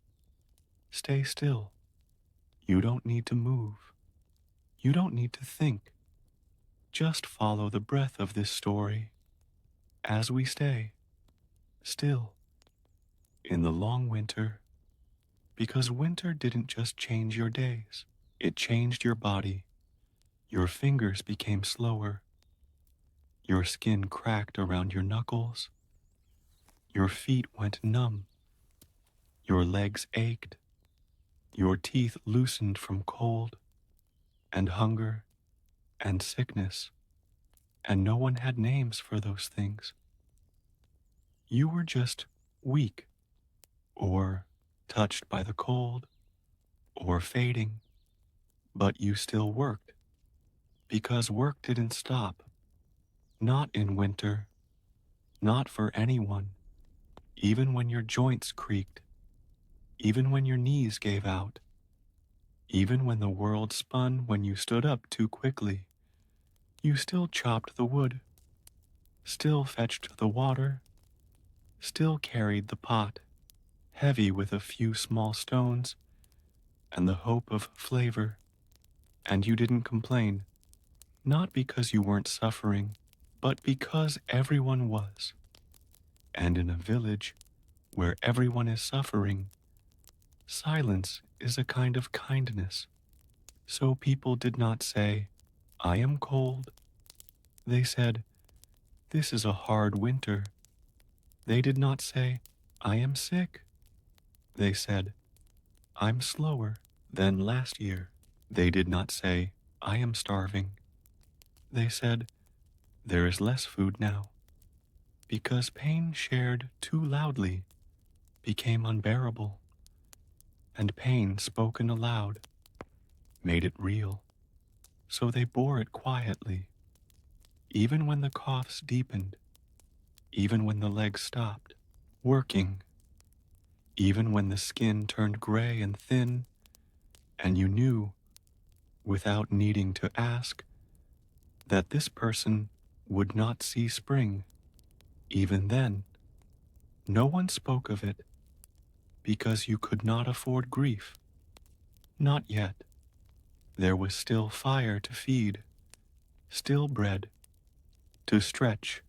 Speaker 1: stay still. You don't need to move. You don't need to think. Just follow the breath of this story as we stay still in the long winter, because winter didn't just change your days. It changed your body. Your fingers became slower. Your skin cracked around your knuckles. Your feet went numb. Your legs ached. Your teeth loosened from cold and hunger and sickness, and no one had names for those things. You were just weak, or touched by the cold, or fading, but you still worked, because work didn't stop. Not in winter, not for anyone, even when your joints creaked, even when your knees gave out, even when the world spun when you stood up too quickly. You still chopped the wood, still fetched the water, still carried the pot, heavy with a few small stones and the hope of flavor. And you didn't complain, not because you weren't suffering, but because everyone was. And in a village where everyone is suffering, silence is a kind of kindness. So people did not say, I am cold. They said, this is a hard winter. They did not say, I am sick. They said, I'm slower than last year. They did not say, I am starving. They said, there is less food now. Because pain shared too loudly became unbearable, and pain spoken aloud made it real. So they bore it quietly, even when the coughs deepened, even when the legs stopped working, even when the skin turned gray and thin, and you knew, without needing to ask, that this person would not see spring. Even then, no one spoke of it, because you could not afford grief. Not yet. There was still fire to feed, still bread to stretch,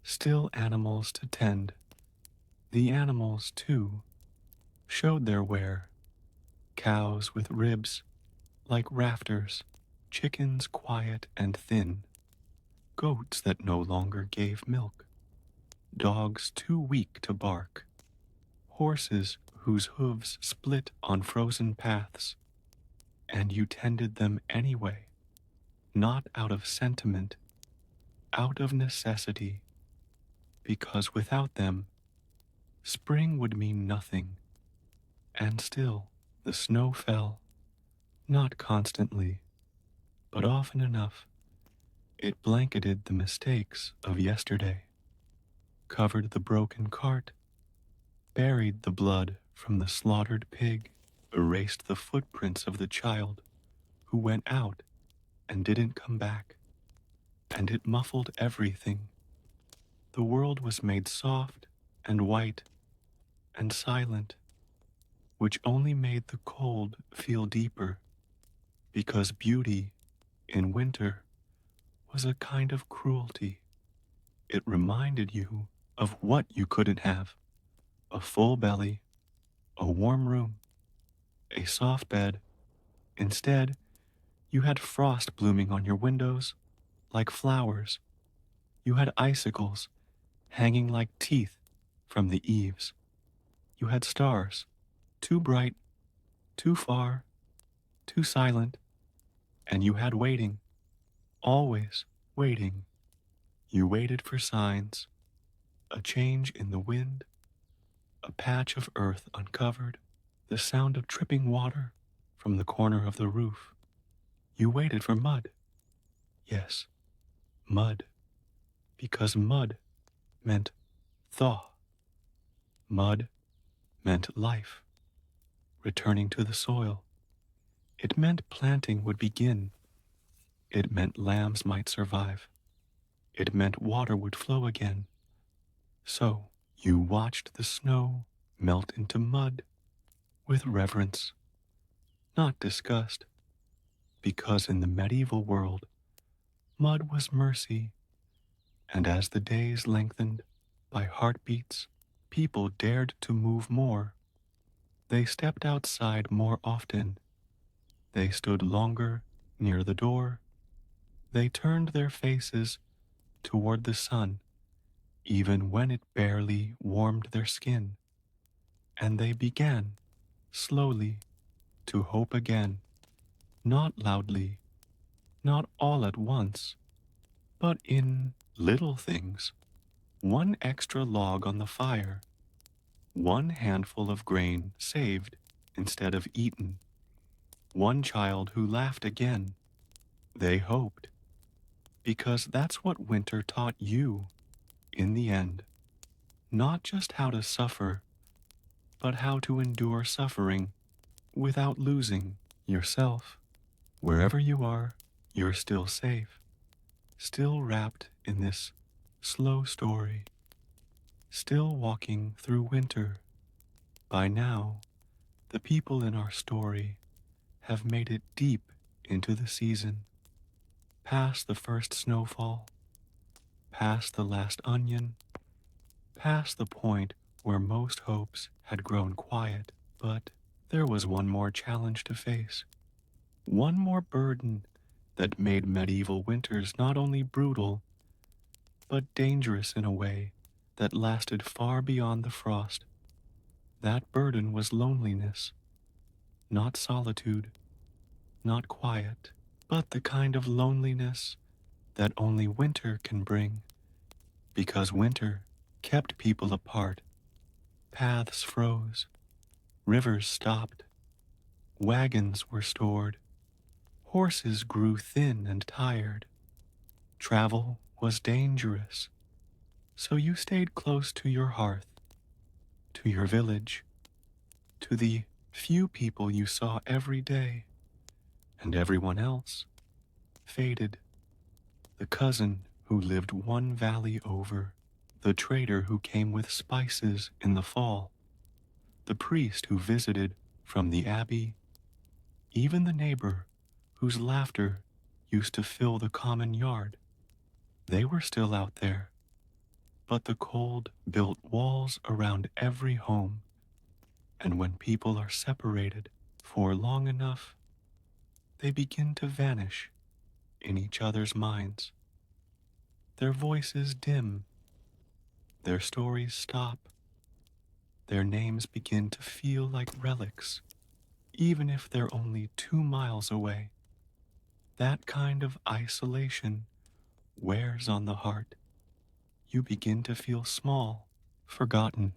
Speaker 1: still animals to tend. The animals, too, showed their wear. Cows with ribs like rafters, chickens quiet and thin, goats that no longer gave milk, dogs too weak to bark, horses whose hooves split on frozen paths, and you tended them anyway, not out of sentiment, out of necessity, because without them, spring would mean nothing. And still, the snow fell, not constantly, but often enough. It blanketed the mistakes of yesterday, covered the broken cart, buried the blood from the slaughtered pig, erased the footprints of the child who went out and didn't come back, and it muffled everything. The world was made soft and white and silent, which only made the cold feel deeper, because beauty in winter was a kind of cruelty. It reminded you of what you couldn't have: a full belly, a warm room, a soft bed. Instead, you had frost blooming on your windows like flowers. You had icicles hanging like teeth from the eaves. You had stars, too bright, too far, too silent, and you had waiting, always waiting. You waited for signs: a change in the wind, a patch of earth uncovered, the sound of dripping water from the corner of the roof. You waited for mud. Yes, mud, because mud meant thaw. Mud meant life, returning to the soil. It meant planting would begin. It meant lambs might survive. It meant water would flow again. So you watched the snow melt into mud with reverence, not disgust, because in the medieval world, mud was mercy, and as the days lengthened by heartbeats, people dared to move more. They stepped outside more often. They stood longer near the door. They turned their faces toward the sun, even when it barely warmed their skin. And they began, slowly, to hope again, not loudly, not all at once, but in little things. One extra log on the fire, one handful of grain saved instead of eaten, one child who laughed again. They hoped, because that's what winter taught you in the end. Not just how to suffer, but how to endure suffering without losing yourself. Wherever you are, you're still safe, still wrapped in this slow story, still walking through winter. By now, the people in our story have made it deep into the season, past the first snowfall, past the last onion, past the point where most hopes had grown quiet. But there was one more challenge to face, one more burden that made medieval winters not only brutal, but dangerous in a way that lasted far beyond the frost. That burden was loneliness, not solitude, not quiet, but the kind of loneliness that only winter can bring, because winter kept people apart. Paths froze, rivers stopped, wagons were stored, horses grew thin and tired. Travel was dangerous, so you stayed close to your hearth, to your village, to the few people you saw every day, and everyone else faded. The cousin who lived one valley over, the trader who came with spices in the fall, the priest who visited from the abbey, even the neighbor whose laughter used to fill the common yard. They were still out there, but the cold built walls around every home, and when people are separated for long enough, they begin to vanish in each other's minds. Their voices dim, their stories stop, their names begin to feel like relics, even if they're only 2 miles away. That kind of isolation wears on the heart. You begin to feel small, forgotten,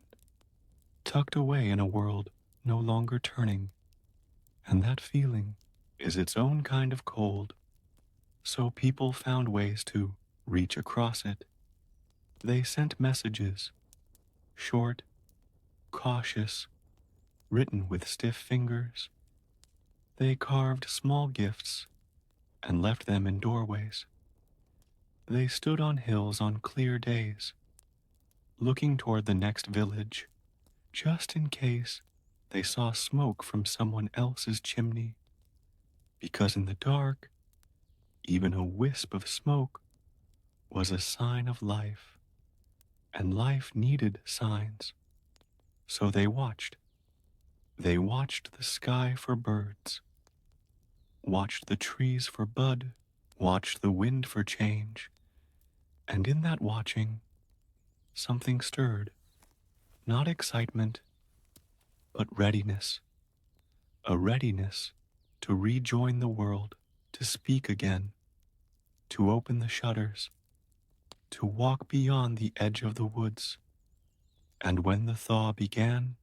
Speaker 1: tucked away in a world no longer turning. And that feeling is its own kind of cold. So people found ways to reach across it. They sent messages, short, cautious, written with stiff fingers. They carved small gifts and left them in doorways. They stood on hills on clear days, looking toward the next village, just in case they saw smoke from someone else's chimney, because in the dark, even a wisp of smoke was a sign of life, and life needed signs. So they watched. They watched the sky for birds, watched the trees for bud, watched the wind for change, and in that watching, something stirred, not excitement, but readiness, a readiness to rejoin the world, to speak again, to open the shutters, to walk beyond the edge of the woods. And when the thaw began,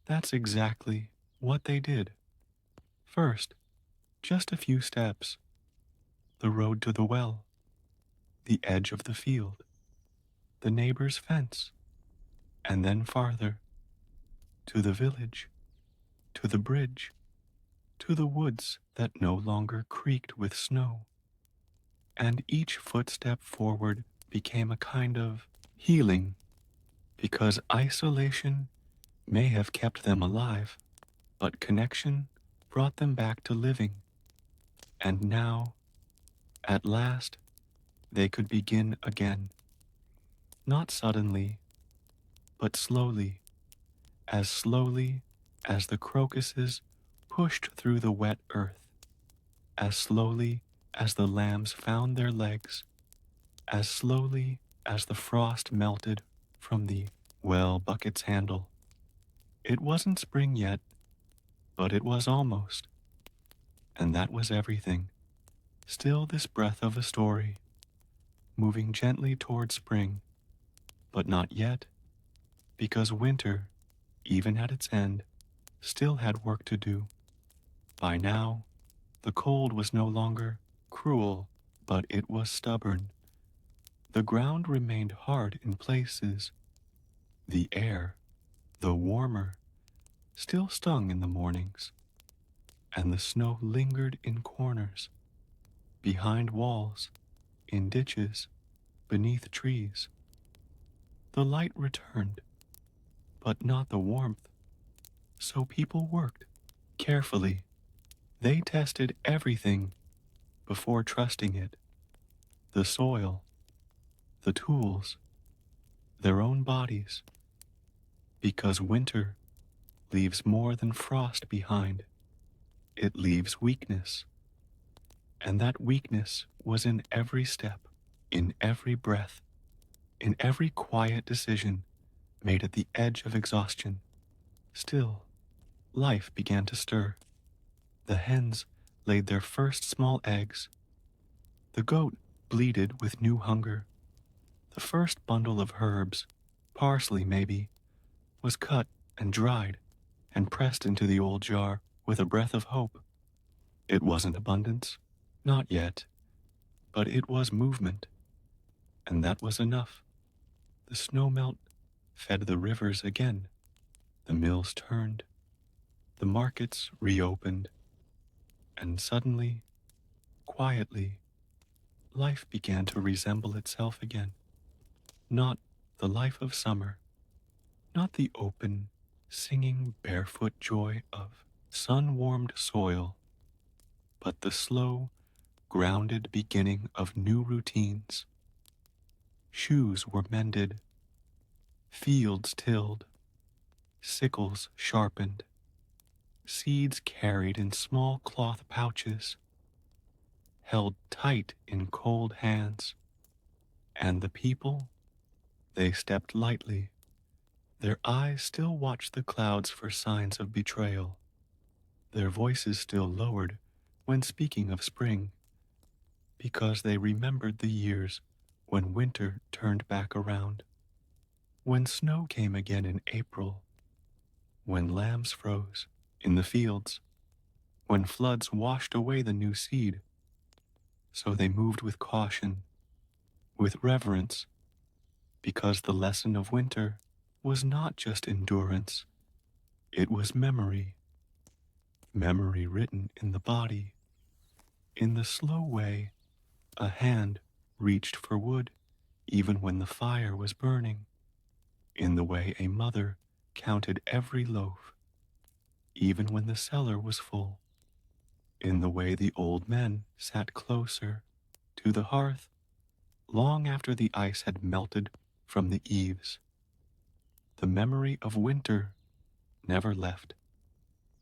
Speaker 1: that's exactly what they did. First, just a few steps, the road to the well, the edge of the field, the neighbor's fence, and then farther, to the village, to the bridge, to the woods that no longer creaked with snow. And each footstep forward became a kind of healing, because isolation may have kept them alive, but connection brought them back to living. And now, at last, they could begin again. Not suddenly, but slowly as the crocuses pushed through the wet earth, as slowly as the lambs found their legs, as slowly as the frost melted from the well bucket's handle. It wasn't spring yet, but it was almost, and that was everything. Still this breath of a story, moving gently toward spring, but not yet, because winter, even at its end, still had work to do. By now, the cold was no longer cruel, but it was stubborn. The ground remained hard in places. The air, though warmer, still stung in the mornings, and the snow lingered in corners, behind walls, in ditches, beneath trees. The light returned, but not the warmth. So people worked carefully. They tested everything before trusting it: the soil, the tools, their own bodies, because winter leaves more than frost behind. It leaves weakness, and that weakness was in every step, in every breath, in every quiet decision made at the edge of exhaustion. Still, life began to stir. The hens laid their first small eggs. The goat bleated with new hunger. The first bundle of herbs, parsley maybe, was cut and dried and pressed into the old jar with a breath of hope. It wasn't abundance, not yet, but it was movement, and that was enough. The snowmelt fed the rivers again. The mills turned. The markets reopened. And suddenly, quietly, life began to resemble itself again. Not the life of summer, not the open, singing barefoot joy of sun-warmed soil, but the slow, grounded beginning of new routines. Shoes were mended, fields tilled, sickles sharpened, seeds carried in small cloth pouches, held tight in cold hands, and the people, they stepped lightly. Their eyes still watched the clouds for signs of betrayal, their voices still lowered when speaking of spring, because they remembered the years when winter turned back around, when snow came again in April, when lambs froze in the fields, when floods washed away the new seed. So they moved with caution, with reverence, because the lesson of winter was not just endurance, it was memory. Memory written in the body. In the slow way a hand reached for wood even when the fire was burning. In the way a mother counted every loaf, even when the cellar was full. In the way the old men sat closer to the hearth long after the ice had melted from the eaves. The memory of winter never left.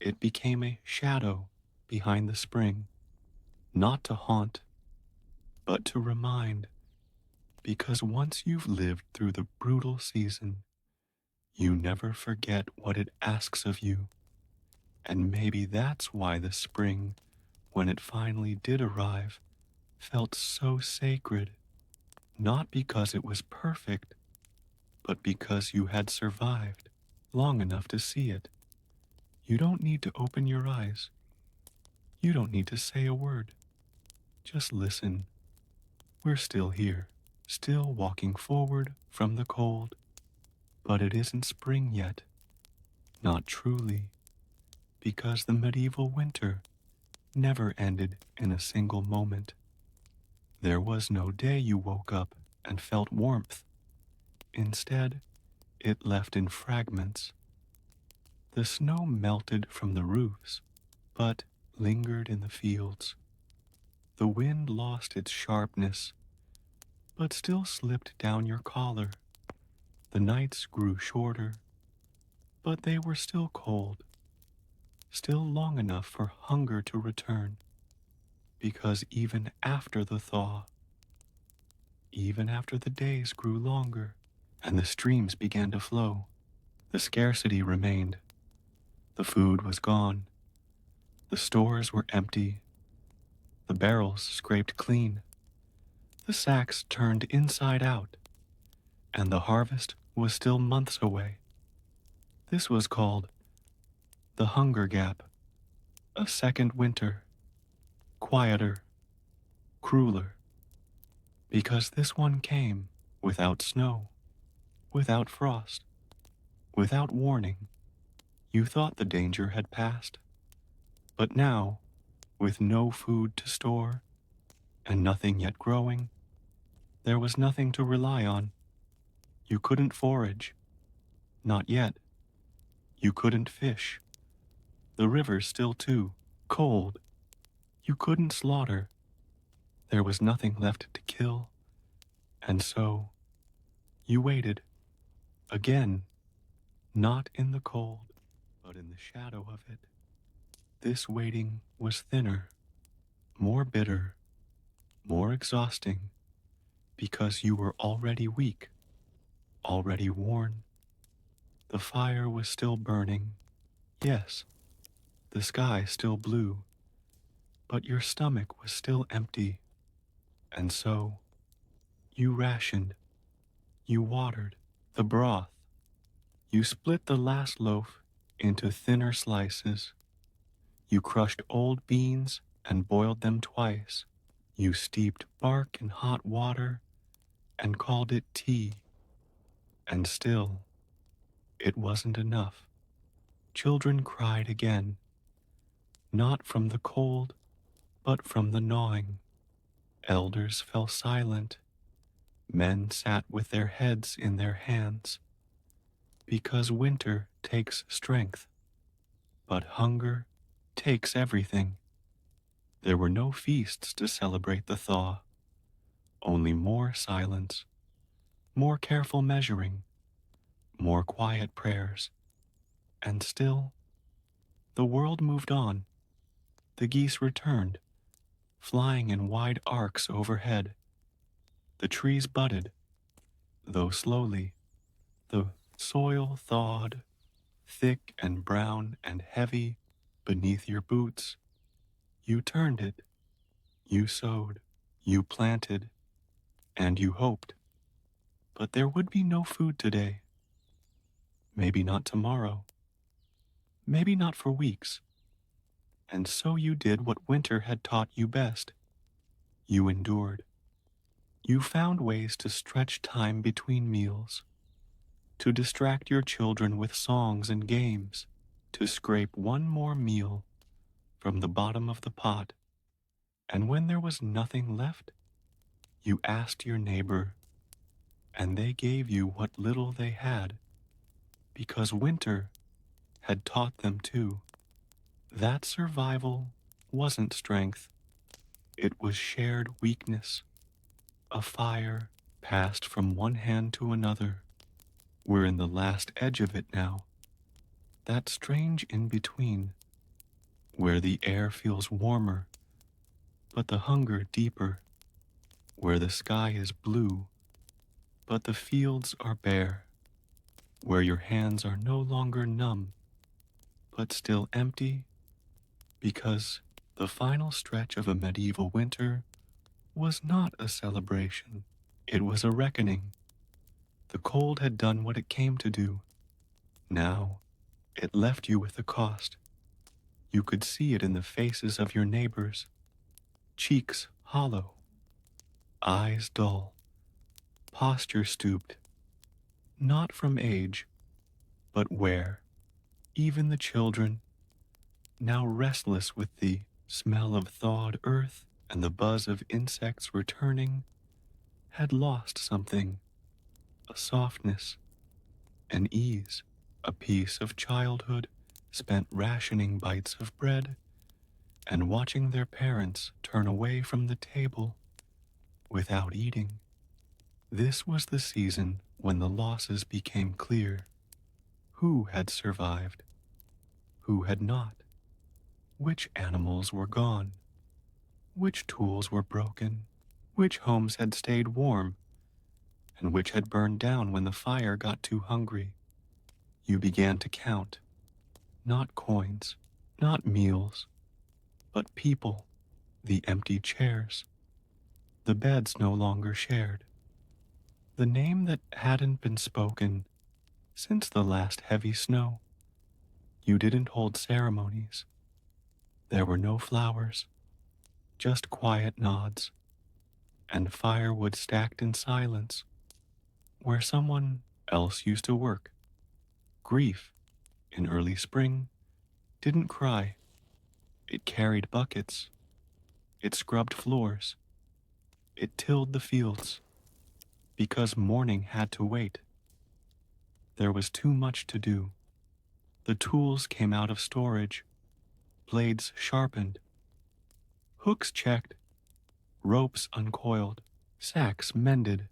Speaker 1: It became a shadow behind the spring, not to haunt, but to remind, because once you've lived through the brutal season, you never forget what it asks of you. And maybe that's why the spring, when it finally did arrive, felt so sacred, not because it was perfect, but because you had survived long enough to see it. You don't need to open your eyes. You don't need to say a word. Just listen. We're still here, still walking forward from the cold. But it isn't spring yet. Not truly, because the medieval winter never ended in a single moment. There was no day you woke up and felt warmth. Instead, it left in fragments. The snow melted from the roofs, but lingered in the fields. The wind lost its sharpness, but still slipped down your collar. The nights grew shorter, but they were still cold, still long enough for hunger to return. Because even after the thaw, even after the days grew longer and the streams began to flow, the scarcity remained. The food was gone. The stores were empty. The barrels scraped clean. The sacks turned inside out. And the harvest was still months away. This was called the hunger gap, a second winter, quieter, crueler, because this one came without snow, without frost, without warning. You thought the danger had passed, but now, with no food to store and nothing yet growing, there was nothing to rely on. You couldn't forage, not yet. You couldn't fish. The river's still too cold. You couldn't slaughter. There was nothing left to kill. And so, you waited. Again, not in the cold, but in the shadow of it. This waiting was thinner, more bitter, more exhausting, because you were already weak, already worn. The fire was still burning. Yes, the sky still blue, but your stomach was still empty. And so, you rationed, you watered the broth, you split the last loaf into thinner slices. You crushed old beans and boiled them twice. You steeped bark in hot water and called it tea. And still, it wasn't enough. Children cried again, not from the cold, but from the gnawing. Elders fell silent. Men sat with their heads in their hands. Because winter takes strength, but hunger takes everything. There were no feasts to celebrate the thaw, only more silence, more careful measuring, more quiet prayers. And still, the world moved on. The geese returned, flying in wide arcs overhead. The trees budded, though slowly. The soil thawed, thick and brown and heavy beneath your boots. You turned it, you sowed, you planted, and you hoped. But there would be no food today. Maybe not tomorrow. Maybe not for weeks. And so you did what winter had taught you best. You endured. You found ways to stretch time between meals. to distract your children with songs and games, to scrape one more meal from the bottom of the pot. And when there was nothing left, you asked your neighbor, and they gave you what little they had, because winter had taught them too that survival wasn't strength, it was shared weakness, a fire passed from one hand to another. We're in the last edge of it now, that strange in between, where the air feels warmer, but the hunger deeper, where the sky is blue, but the fields are bare, where your hands are no longer numb, but still empty, because the final stretch of a medieval winter was not a celebration. It was a reckoning. The cold had done what it came to do. Now, it left you with a cost. You could see it in the faces of your neighbors, cheeks hollow, eyes dull, posture stooped, not from age, but wear. Even the children, now restless with the smell of thawed earth and the buzz of insects returning, had lost something, a softness, an ease, a piece of childhood spent rationing bites of bread and watching their parents turn away from the table without eating. This was the season when the losses became clear. Who had survived? Who had not? Which animals were gone? Which tools were broken? Which homes had stayed warm? And which had burned down when the fire got too hungry? You began to count, not coins, not meals, but people, the empty chairs, the beds no longer shared, the name that hadn't been spoken since the last heavy snow. You didn't hold ceremonies. There were no flowers, just quiet nods, and firewood stacked in silence, where someone else used to work. Grief, in early spring, didn't cry. It carried buckets. It scrubbed floors. It tilled the fields, because morning had to wait. There was too much to do. The tools came out of storage, blades sharpened, hooks checked, ropes uncoiled, sacks mended.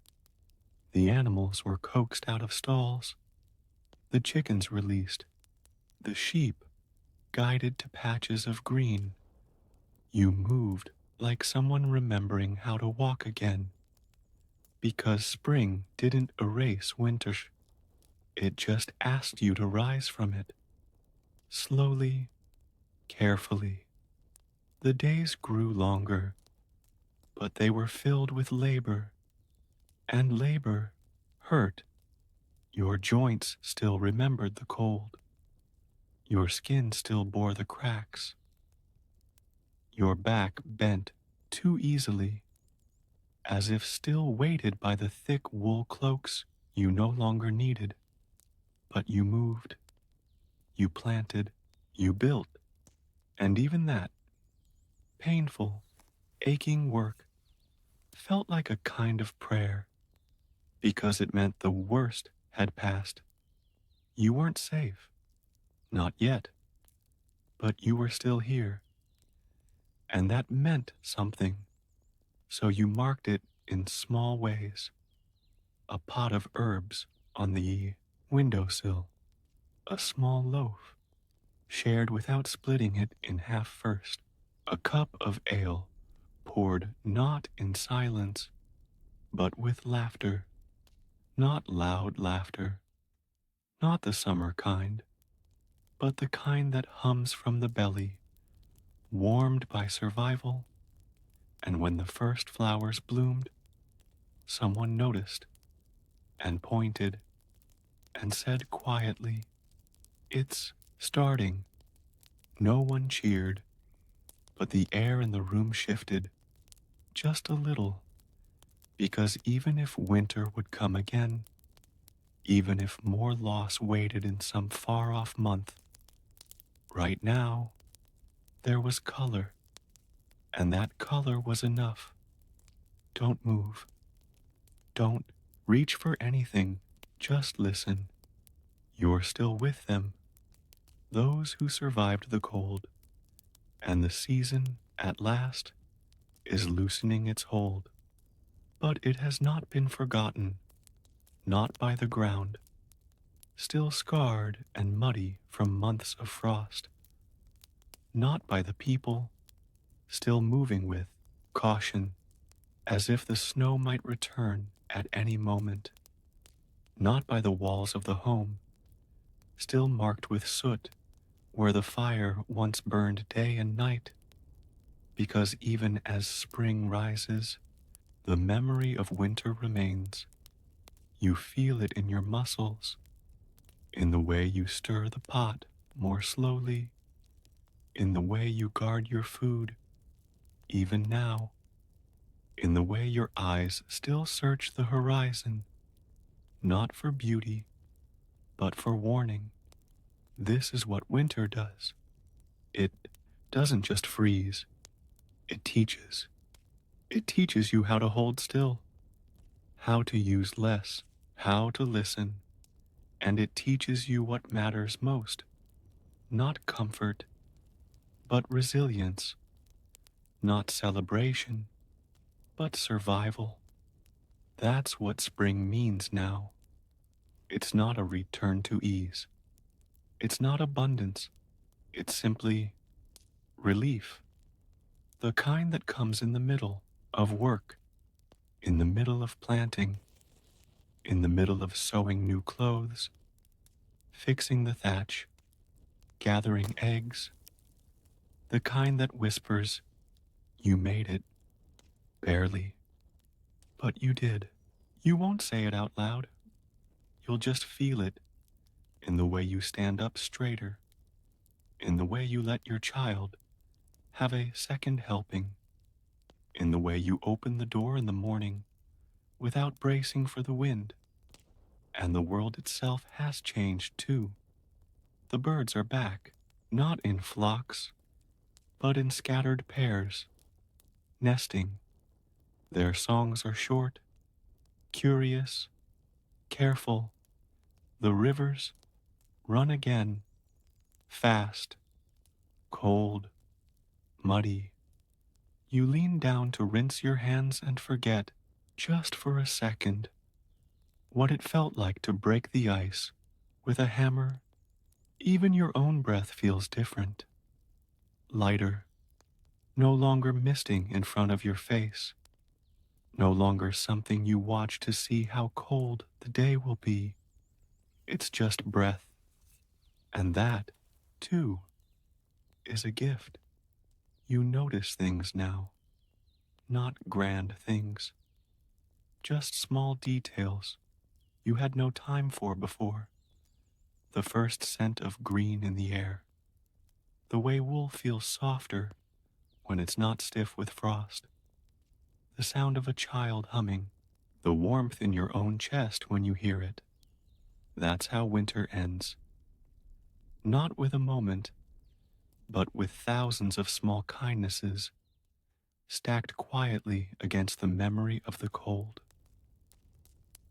Speaker 1: The animals were coaxed out of stalls, the chickens released, the sheep guided to patches of green. You moved like someone remembering how to walk again, because spring didn't erase winter. It just asked you to rise from it, slowly, carefully. The days grew longer, but they were filled with labor, and labor hurt. Your joints still remembered the cold. Your skin still bore the cracks. Your back bent too easily, as if still weighted by the thick wool cloaks you no longer needed. But you moved, you planted, you built, and even that, painful, aching work felt like a kind of prayer, because it meant the worst had passed. You weren't safe, not yet, but you were still here, and that meant something, so you marked it in small ways. A pot of herbs on the windowsill, a small loaf, shared without splitting it in half first, a cup of ale, poured not in silence, but with laughter, not loud laughter, not the summer kind, but the kind that hums from the belly, warmed by survival. And when the first flowers bloomed, someone noticed and pointed and said quietly, "It's starting." No one cheered, but the air in the room shifted just a little, because even if winter would come again, even if more loss waited in some far-off month. Right now, there was color, and that color was enough. Don't move. Don't reach for anything. Just listen. You're still with them, those who survived the cold, and the season, at last, is loosening its hold. But it has not been forgotten, not by the ground, still scarred and muddy from months of frost, not by the people, still moving with caution, as if the snow might return at any moment, not by the walls of the home, still marked with soot where the fire once burned day and night, because even as spring rises, the memory of winter remains. You feel it in your muscles, in the way you stir the pot more slowly, in the way you guard your food, even now, in the way your eyes still search the horizon, not for beauty, but for warning. This is what winter does. It doesn't just freeze, it teaches. It teaches you how to hold still, how to use less, how to listen, and it teaches you what matters most. Not comfort, but resilience. Not celebration, but survival. That's what spring means now. It's not a return to ease. It's not abundance. It's simply relief. The kind that comes in the middle of work, in the middle of planting, in the middle of sewing new clothes, fixing the thatch, gathering eggs. The kind that whispers, "You made it." Barely. But you did. You won't say it out loud. You'll just feel it in the way you stand up straighter, in the way you let your child have a second helping, in the way you open the door in the morning without bracing for the wind. And the world itself has changed too. The birds are back, not in flocks, but in scattered pairs, nesting. Their songs are short, curious, careful. The rivers run again, fast, cold, muddy. You lean down to rinse your hands and forget, just for a second, what it felt like to break the ice with a hammer. Even your own breath feels different, lighter, no longer misting in front of your face, no longer something you watch to see how cold the day will be. It's just breath, and that, too, is a gift. You notice things now, not grand things, just small details you had no time for before. The first scent of green in the air, the way wool feels softer when it's not stiff with frost, the sound of a child humming, the warmth in your own chest when you hear it. That's how winter ends. Not with a moment, but with thousands of small kindnesses stacked quietly against the memory of the cold.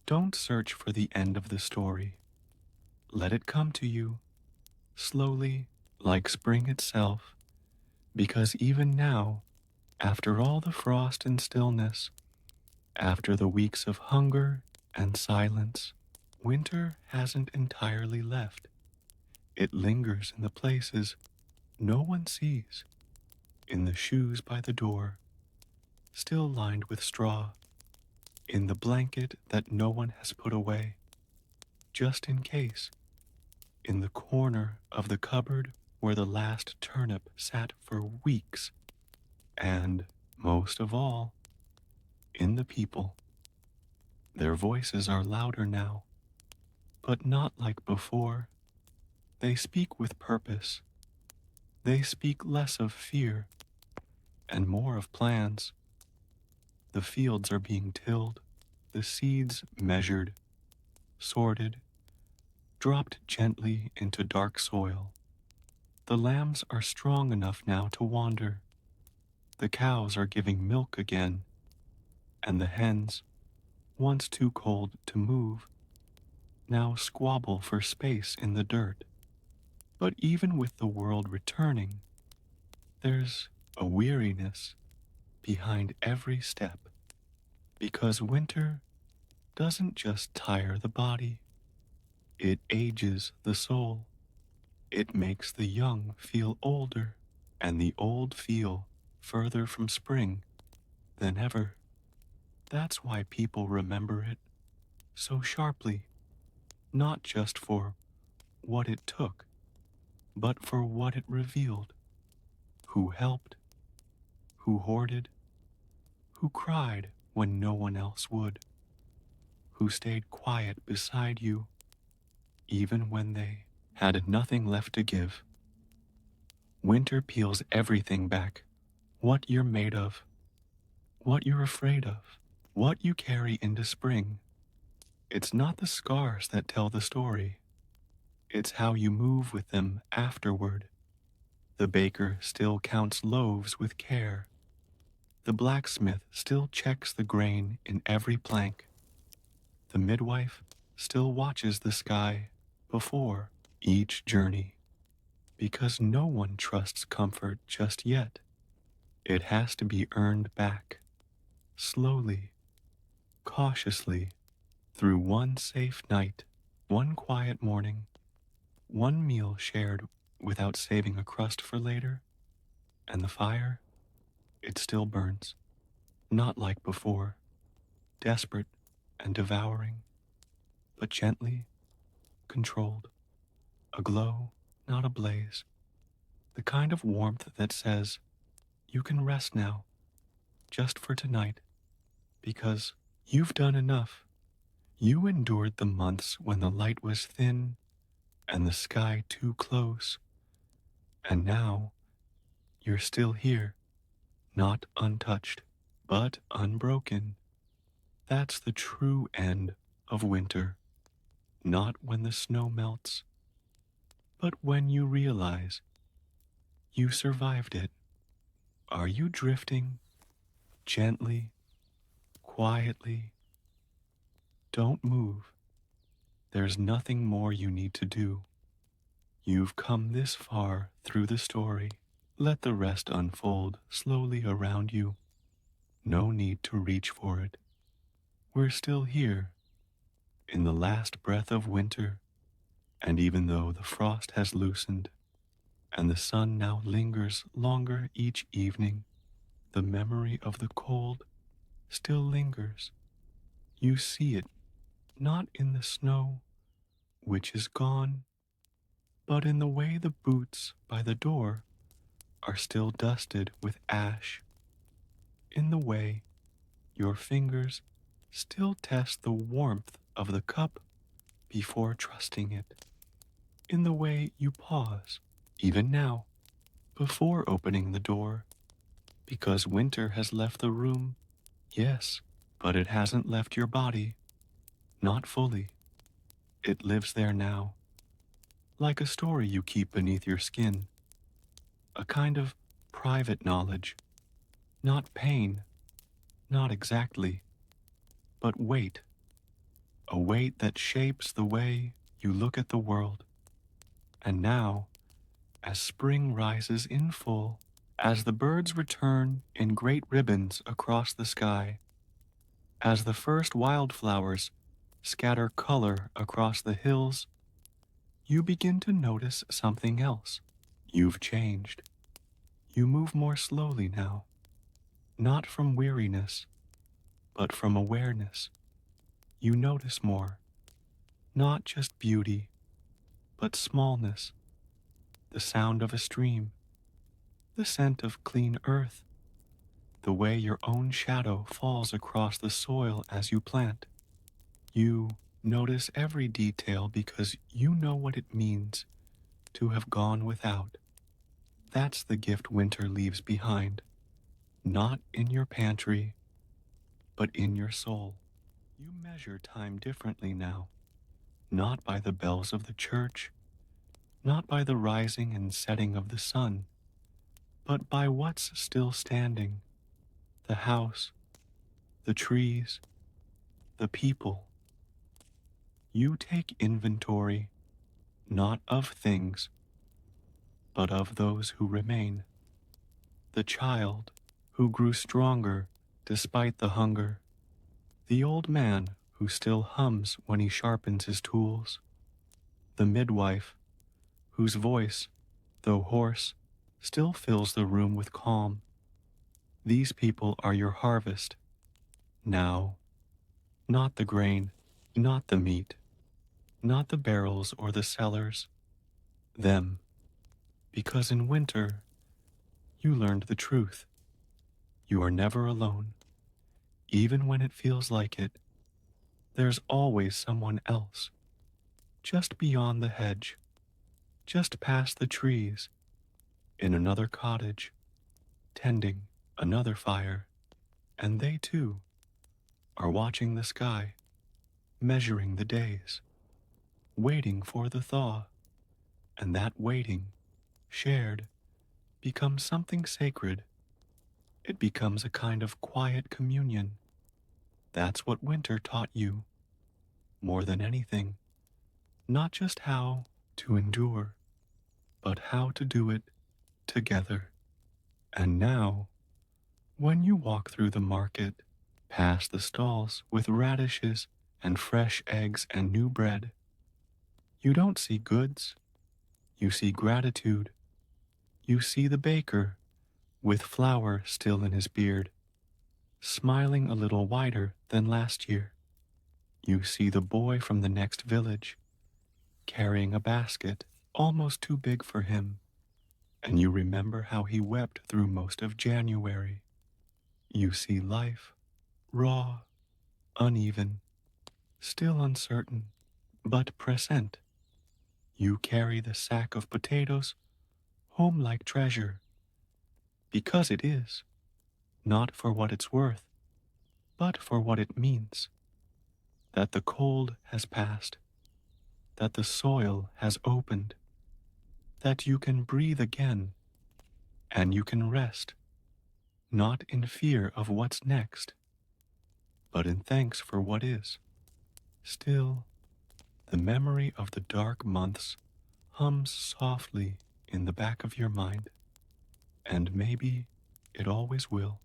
Speaker 1: Don't search for the end of the story. Let it come to you, slowly, like spring itself, because even now, after all the frost and stillness, after the weeks of hunger and silence, winter hasn't entirely left. It lingers in the places no one sees, in the shoes by the door, still lined with straw, in the blanket that no one has put away, just in case, in the corner of the cupboard where the last turnip sat for weeks, and, most of all, in the people. Their voices are louder now, but not like before. They speak with purpose. They speak less of fear and more of plans. The fields are being tilled, the seeds measured, sorted, dropped gently into dark soil. The lambs are strong enough now to wander. The cows are giving milk again, and the hens, once too cold to move, now squabble for space in the dirt. But even with the world returning, there's a weariness behind every step, because winter doesn't just tire the body, it ages the soul. It makes the young feel older, and the old feel further from spring than ever. That's why people remember it so sharply, not just for what it took, but for what it revealed. Who helped, who hoarded, who cried when no one else would, who stayed quiet beside you even when they had nothing left to give. Winter peels everything back, what you're made of, what you're afraid of, what you carry into spring. It's not the scars that tell the story, it's how you move with them afterward. The baker still counts loaves with care. The blacksmith still checks the grain in every plank. The midwife still watches the sky before each journey, because no one trusts comfort just yet. It has to be earned back, slowly, cautiously, through one safe night, one quiet morning, one meal shared without saving a crust for later, and the fire, it still burns, not like before, desperate and devouring, but gently, controlled, a glow, not a blaze, the kind of warmth that says, you can rest now, just for tonight, because you've done enough. You endured the months when the light was thin and the sky too close, and now you're still here, not untouched, but unbroken. That's the true end of winter, not when the snow melts, but when you realize you survived it. Are you drifting gently, quietly? Don't move. There's nothing more you need to do. You've come this far through the story. Let the rest unfold slowly around you. No need to reach for it. We're still here, in the last breath of winter, and even though the frost has loosened, and the sun now lingers longer each evening, the memory of the cold still lingers. You see it, not in the snow, which is gone, but in the way the boots by the door are still dusted with ash, in the way your fingers still test the warmth of the cup before trusting it, in the way you pause, even now, before opening the door, because winter has left the room, yes, but it hasn't left your body, not fully. It lives there now, like a story you keep beneath your skin, a kind of private knowledge, not pain, not exactly, but weight, a weight that shapes the way you look at the world. And now, as spring rises in full, as the birds return in great ribbons across the sky, as the first wildflowers scatter color across the hills, you begin to notice something else. You've changed. You move more slowly now, not from weariness, but from awareness. You notice more, not just beauty, but smallness, the sound of a stream, the scent of clean earth, the way your own shadow falls across the soil as you plant. You notice every detail because you know what it means to have gone without. That's the gift winter leaves behind, not in your pantry, but in your soul. You measure time differently now. not by the bells of the church, not by the rising and setting of the sun, but by what's still standing, the house, the trees, the people. You take inventory, not of things, but of those who remain. The child who grew stronger despite the hunger, the old man who still hums when he sharpens his tools, the midwife whose voice, though hoarse, still fills the room with calm. These people are your harvest. Now, not the grain, not the meat, not the barrels or the cellars, them, because in winter you learned the truth. You are never alone, even when it feels like it. There's always someone else, just beyond the hedge, just past the trees, in another cottage, tending another fire, and they too are watching the sky, measuring the days, waiting for the thaw, and that waiting, shared, becomes something sacred. It becomes a kind of quiet communion. That's what winter taught you, more than anything, not just how to endure, but how to do it together. And now, when you walk through the market, past the stalls with radishes and fresh eggs and new bread, you don't see goods, you see gratitude. You see the baker, with flour still in his beard, smiling a little wider than last year. You see the boy from the next village, carrying a basket almost too big for him, and you remember how he wept through most of January. You see life, raw, uneven, still uncertain, but present. You carry the sack of potatoes home like treasure, because it is, not for what it's worth, but for what it means. That the cold has passed, that the soil has opened, that you can breathe again, and you can rest, not in fear of what's next, but in thanks for what is. Still, the memory of the dark months hums softly in the back of your mind, and maybe it always will.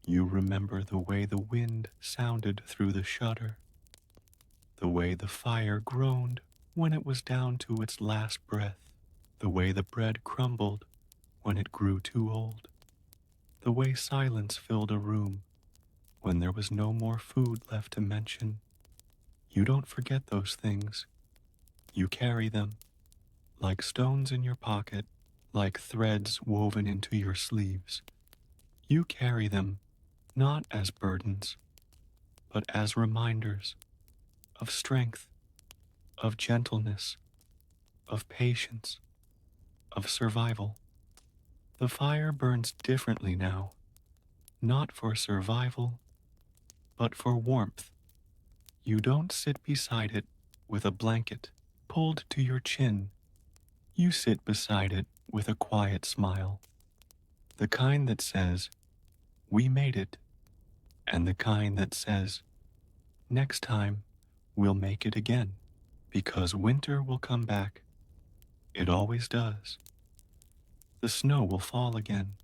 Speaker 1: You remember the way the wind sounded through the shutter, the way the fire groaned when it was down to its last breath, the way the bread crumbled when it grew too old, the way silence filled a room when there was no more food left to mention. You don't forget those things. You carry them, like stones in your pocket, like threads woven into your sleeves. You carry them not as burdens, but as reminders of strength, of gentleness, of patience, of survival. The fire burns differently now, not for survival, but for warmth. You don't sit beside it with a blanket pulled to your chin. You sit beside it with a quiet smile, the kind that says, "We made it," and the kind that says, "Next time, we'll make it again," because winter will come back. It always does. The snow will fall again.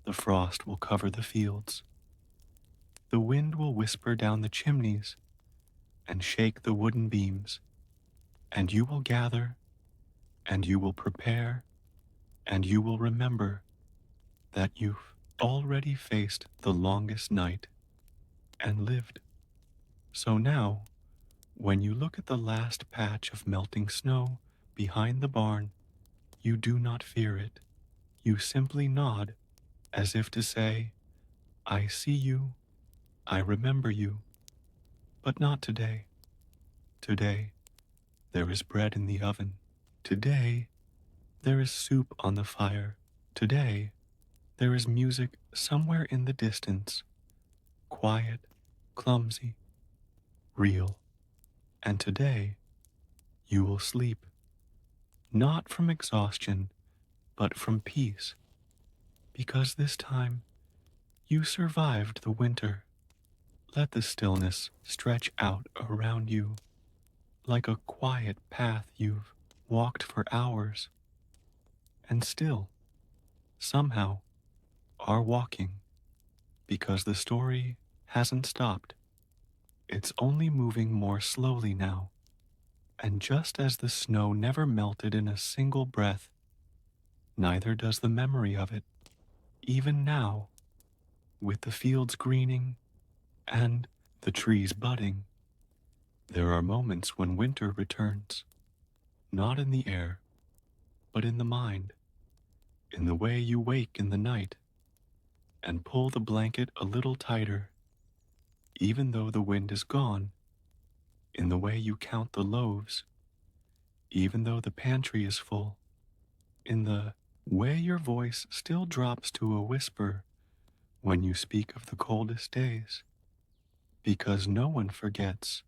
Speaker 1: The frost will cover the fields. The wind will whisper down the chimneys and shake the wooden beams, and you will gather, and you will prepare, and you will remember that you've already faced the longest night and lived. So now, when you look at the last patch of melting snow behind the barn, you do not fear it. You simply nod as if to say, "I see you, I remember you, but not today. Today, there is bread in the oven. Today, there is soup on the fire. Today, there is music somewhere in the distance, quiet, clumsy, real, And today, you will sleep, not from exhaustion, but from peace, because this time you survived the winter. Let the stillness stretch out around you like a quiet path you've walked for hours and still, somehow, are walking because the story hasn't stopped. It's only moving more slowly now. And just as the snow never melted in a single breath, neither does the memory of it. Even now, with the fields greening and the trees budding, there are moments when winter returns, not in the air, but in the mind, in the way you wake in the night and pull the blanket a little tighter, even though the wind is gone, in the way you count the loaves, even though the pantry is full, in the way your voice still drops to a whisper when you speak of the coldest days, because no one forgets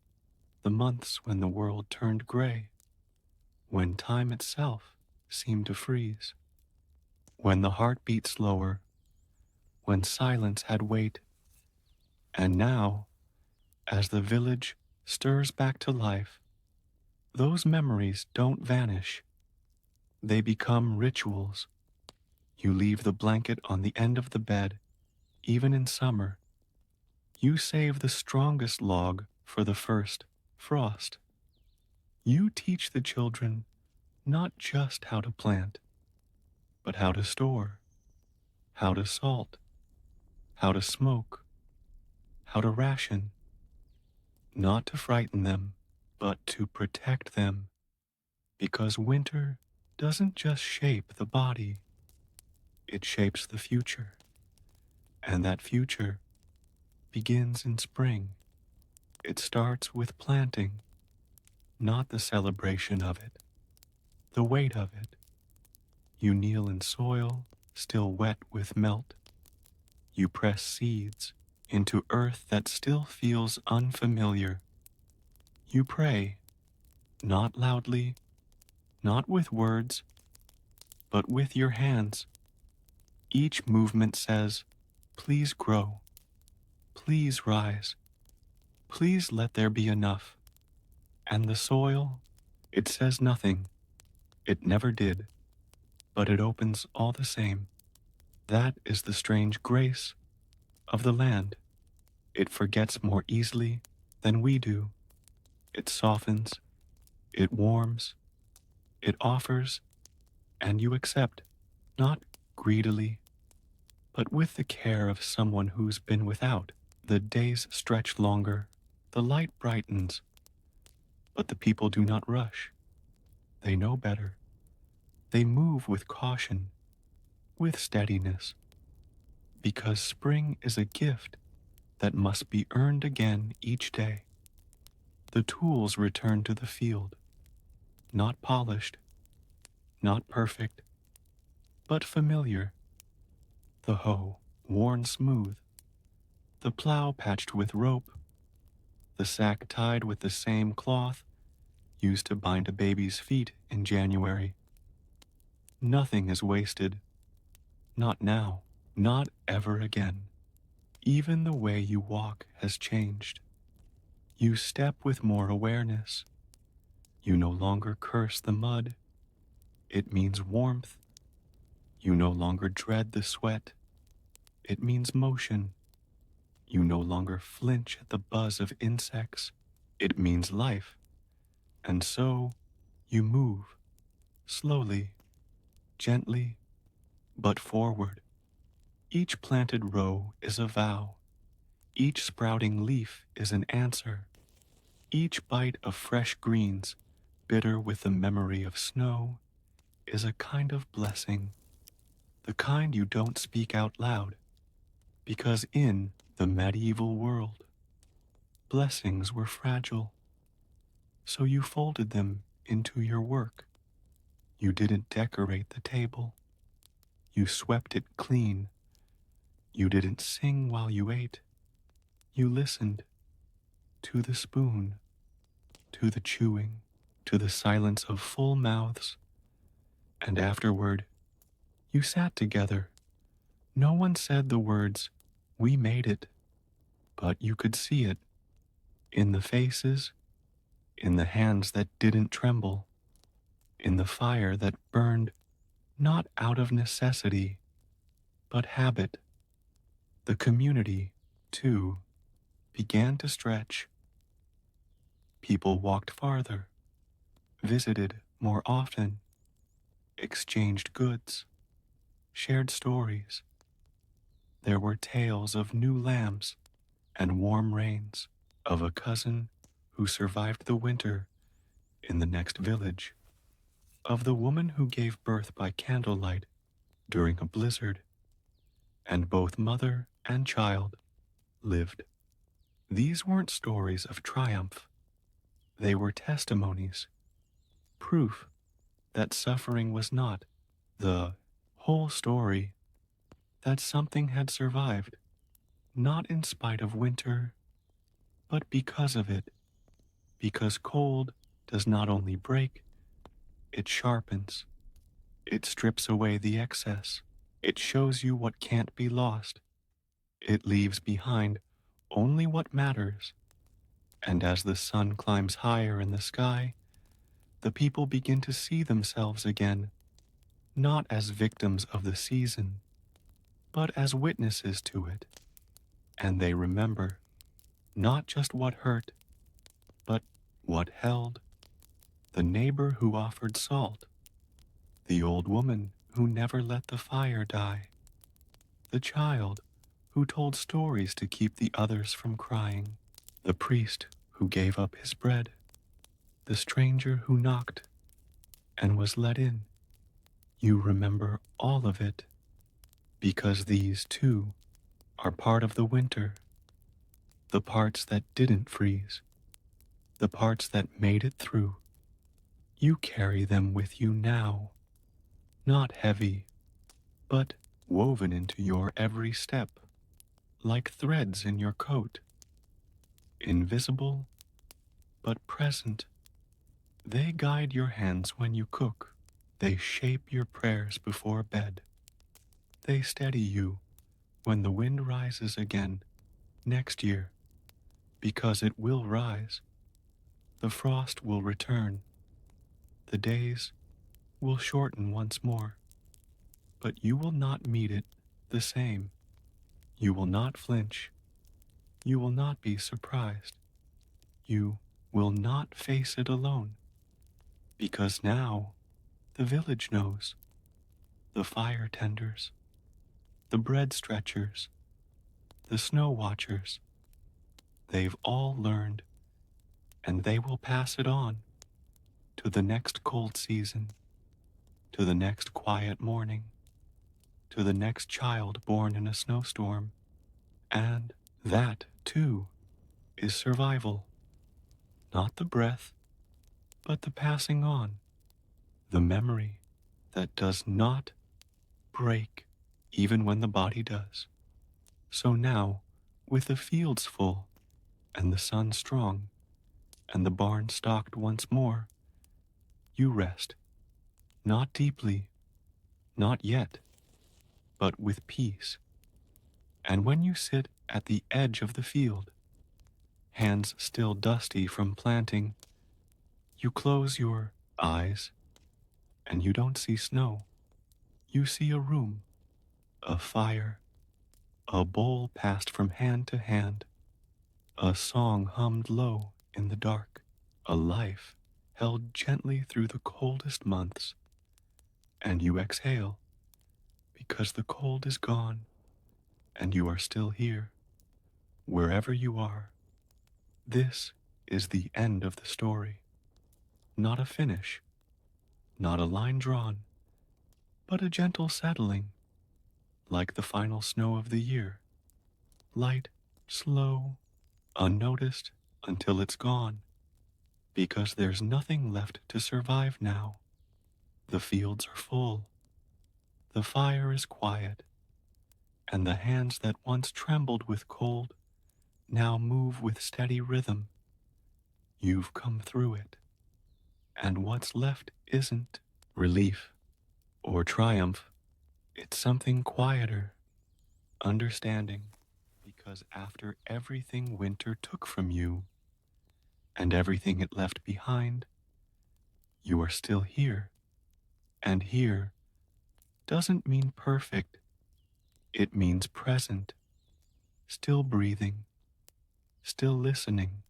Speaker 1: the months when the world turned gray, when time itself seemed to freeze, when the heart beat slower, when silence had weight, and now, as the village stirs back to life, those memories don't vanish. They become rituals. You leave the blanket on the end of the bed, even in summer. You save the strongest log for the first frost. You teach the children not just how to plant, but how to store, how to salt, how to smoke, how to ration, not to frighten them, but to protect them, because winter doesn't just shape the body, it shapes the future, and that future begins in spring. It starts with planting, not the celebration of it, the weight of it. You kneel in soil, still wet with melt. You press seeds into earth that still feels unfamiliar. You pray, not loudly, not with words, but with your hands. Each movement says, please grow, please rise, please let there be enough. And the soil, it says nothing. It never did, but it opens all the same. That is the strange grace of the land. It forgets more easily than we do. It softens, it warms, it offers, and you accept, not greedily, but with the care of someone who's been without. The days stretch longer, the light brightens, but the people do not rush. They know better. They move with caution, with steadiness, because spring is a gift that must be earned again each day. The tools return to the field, not polished, not perfect, but familiar. The hoe worn smooth, the plow patched with rope, the sack tied with the same cloth used to bind a baby's feet in January. Nothing is wasted, not now, not ever again. Even the way you walk has changed. You step with more awareness. You no longer curse the mud. It means warmth. You no longer dread the sweat. It means motion. You no longer flinch at the buzz of insects. It means life. And so you move, slowly, gently, but forward. Each planted row is a vow. Each sprouting leaf is an answer. Each bite of fresh greens, bitter with the memory of snow, is a kind of blessing. The kind you don't speak out loud, because in the medieval world, blessings were fragile. So you folded them into your work. You didn't decorate the table. You swept it clean. You didn't sing while you ate. You listened to the spoon, to the chewing, to the silence of full mouths, and afterward, you sat together. No one said the words, "We made it," but you could see it in the faces, in the hands that didn't tremble, in the fire that burned not out of necessity, but habit. The community, too, began to stretch. People walked farther, visited more often, exchanged goods, shared stories. There were tales of new lambs and warm rains, of a cousin who survived the winter in the next village, of the woman who gave birth by candlelight during a blizzard, and both mother and child lived. These weren't stories of triumph, they were testimonies, proof that suffering was not the whole story, that something had survived, not in spite of winter, but because of it, because cold does not only break, it sharpens, it strips away the excess, it shows you what can't be lost, it leaves behind only what matters, and as the sun climbs higher in the sky, the people begin to see themselves again, not as victims of the season, but as witnesses to it, and they remember not just what hurt, but what held, the neighbor who offered salt, the old woman who never let the fire die, the child who told stories to keep the others from crying, the priest who gave up his bread, the stranger who knocked and was let in. You remember all of it, because these, too, are part of the winter, the parts that didn't freeze, the parts that made it through. You carry them with you now, not heavy, but woven into your every step, like threads in your coat, invisible but present. They guide your hands when you cook, they shape your prayers before bed, they steady you when the wind rises again next year, because it will rise. The frost will return, the days will shorten once more, but you will not meet it the same. You will not flinch. You will not be surprised. You will not face it alone, because now the village knows, the fire tenders, the bread stretchers, the snow watchers. They've all learned, and they will pass it on to the next cold season, to the next quiet morning, to the next child born in a snowstorm. And that, too, is survival. Not the breath, but the passing on, the memory that does not break even when the body does. So now, with the fields full, and the sun strong, and the barn stocked once more, you rest, not deeply, not yet, but with peace. And when you sit at the edge of the field, hands still dusty from planting, you close your eyes, and you don't see snow. You see a room, a fire, a bowl passed from hand to hand, a song hummed low in the dark, a life held gently through the coldest months, and you exhale because the cold is gone and you are still here, wherever you are. This is the end of the story, not a finish, not a line drawn, but a gentle settling, like the final snow of the year, light, slow, unnoticed until it's gone, because there's nothing left to survive now. The fields are full, the fire is quiet, and the hands that once trembled with cold now move with steady rhythm. You've come through it, and what's left isn't relief or triumph. It's something quieter, understanding, because after everything winter took from you and everything it left behind, you are still here. And here doesn't mean perfect, it means present, still breathing, still listening,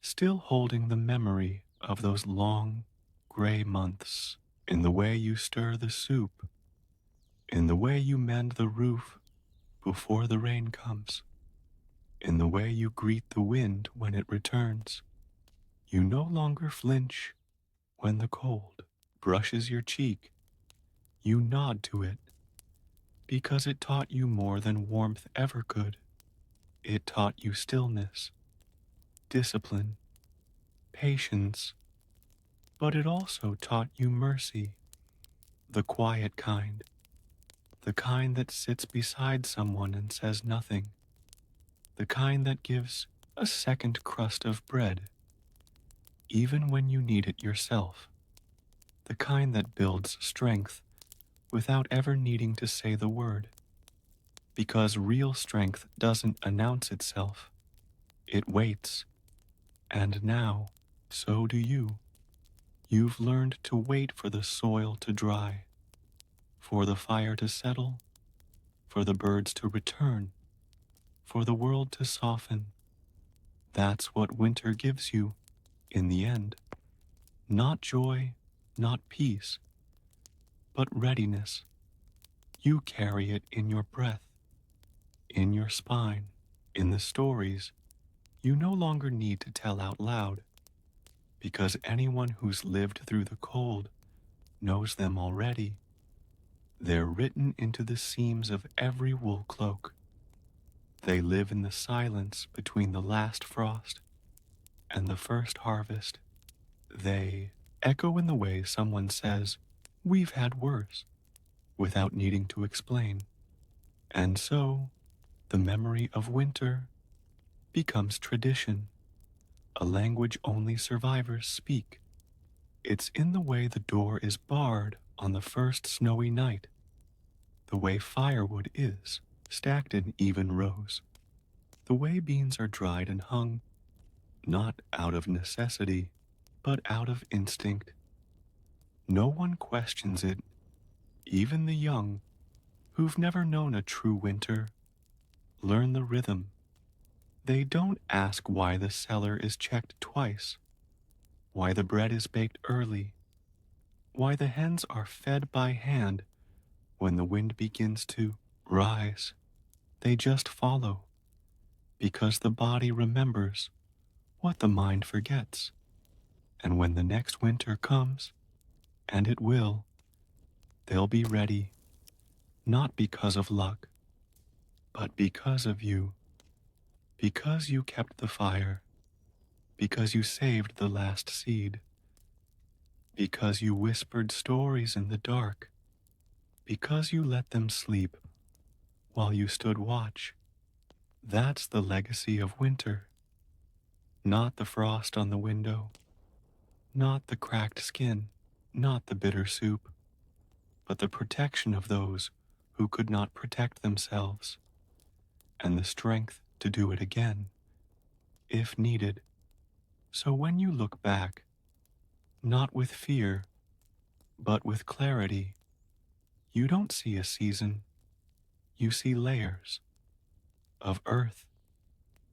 Speaker 1: still holding the memory of those long, gray months in the way you stir the soup, in the way you mend the roof before the rain comes, in the way you greet the wind when it returns. You no longer flinch when the cold brushes your cheek. You nod to it because it taught you more than warmth ever could. It taught you stillness, discipline, patience, but it also taught you mercy, the quiet kind, the kind that sits beside someone and says nothing, the kind that gives a second crust of bread, even when you need it yourself, the kind that builds strength without ever needing to say the word, because real strength doesn't announce itself, it waits, and now, so do you. You've learned to wait for the soil to dry, for the fire to settle, for the birds to return, for the world to soften. That's what winter gives you, in the end. Not joy, not peace, but readiness. You carry it in your breath, in your spine, in the stories you no longer need to tell out loud, because anyone who's lived through the cold knows them already. They're written into the seams of every wool cloak. They live in the silence between the last frost and the first harvest. They echo in the way someone says, "We've had worse," without needing to explain. And so, the memory of winter becomes tradition, a language only survivors speak. It's in the way the door is barred on the first snowy night, the way firewood is, stacked in even rows, the way beans are dried and hung, not out of necessity, but out of instinct. No one questions it, even the young, who've never known a true winter, learn the rhythm. They don't ask why the cellar is checked twice, why the bread is baked early, why the hens are fed by hand when the wind begins to rise. They just follow, because the body remembers what the mind forgets. And when the next winter comes, and it will, they'll be ready, not because of luck, but because of you, because you kept the fire, because you saved the last seed, because you whispered stories in the dark, because you let them sleep while you stood watch. That's the legacy of winter, not the frost on the window, not the cracked skin, not the bitter soup, but the protection of those who could not protect themselves, and the strength to do it again, if needed. So when you look back, not with fear, but with clarity, you don't see a season, you see layers of earth,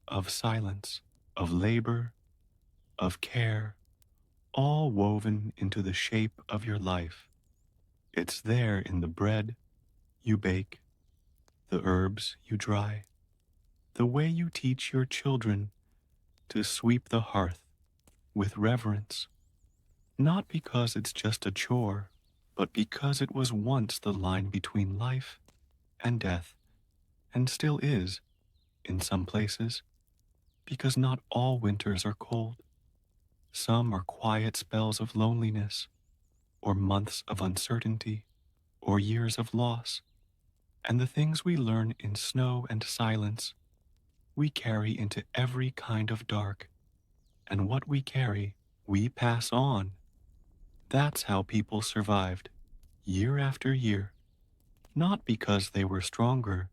Speaker 1: of silence, of labor, of care, all woven into the shape of your life. It's there in the bread you bake, the herbs you dry, the way you teach your children to sweep the hearth with reverence, not because it's just a chore, but because it was once the line between life and death, and still is, in some places, because not all winters are cold. Some are quiet spells of loneliness, or months of uncertainty, or years of loss, and the things we learn in snow and silence we carry into every kind of dark, And what we carry, we pass on. That's how people survived, year after year, not because they were stronger,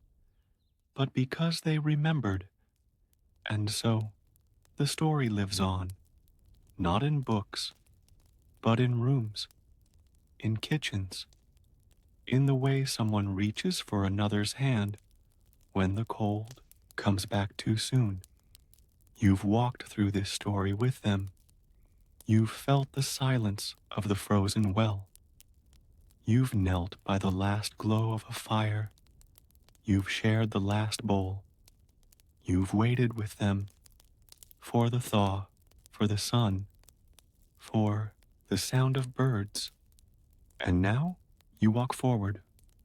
Speaker 1: but because they remembered. And so, the story lives on, not in books, but in rooms, in kitchens, in the way someone reaches for another's hand when the cold comes back too soon. You've walked through this story with them. You've felt the silence of the frozen well. You've knelt by the last glow of a fire. You've shared the last bowl. You've waited with them for the thaw, for the sun, for the sound of birds. And now you walk forward,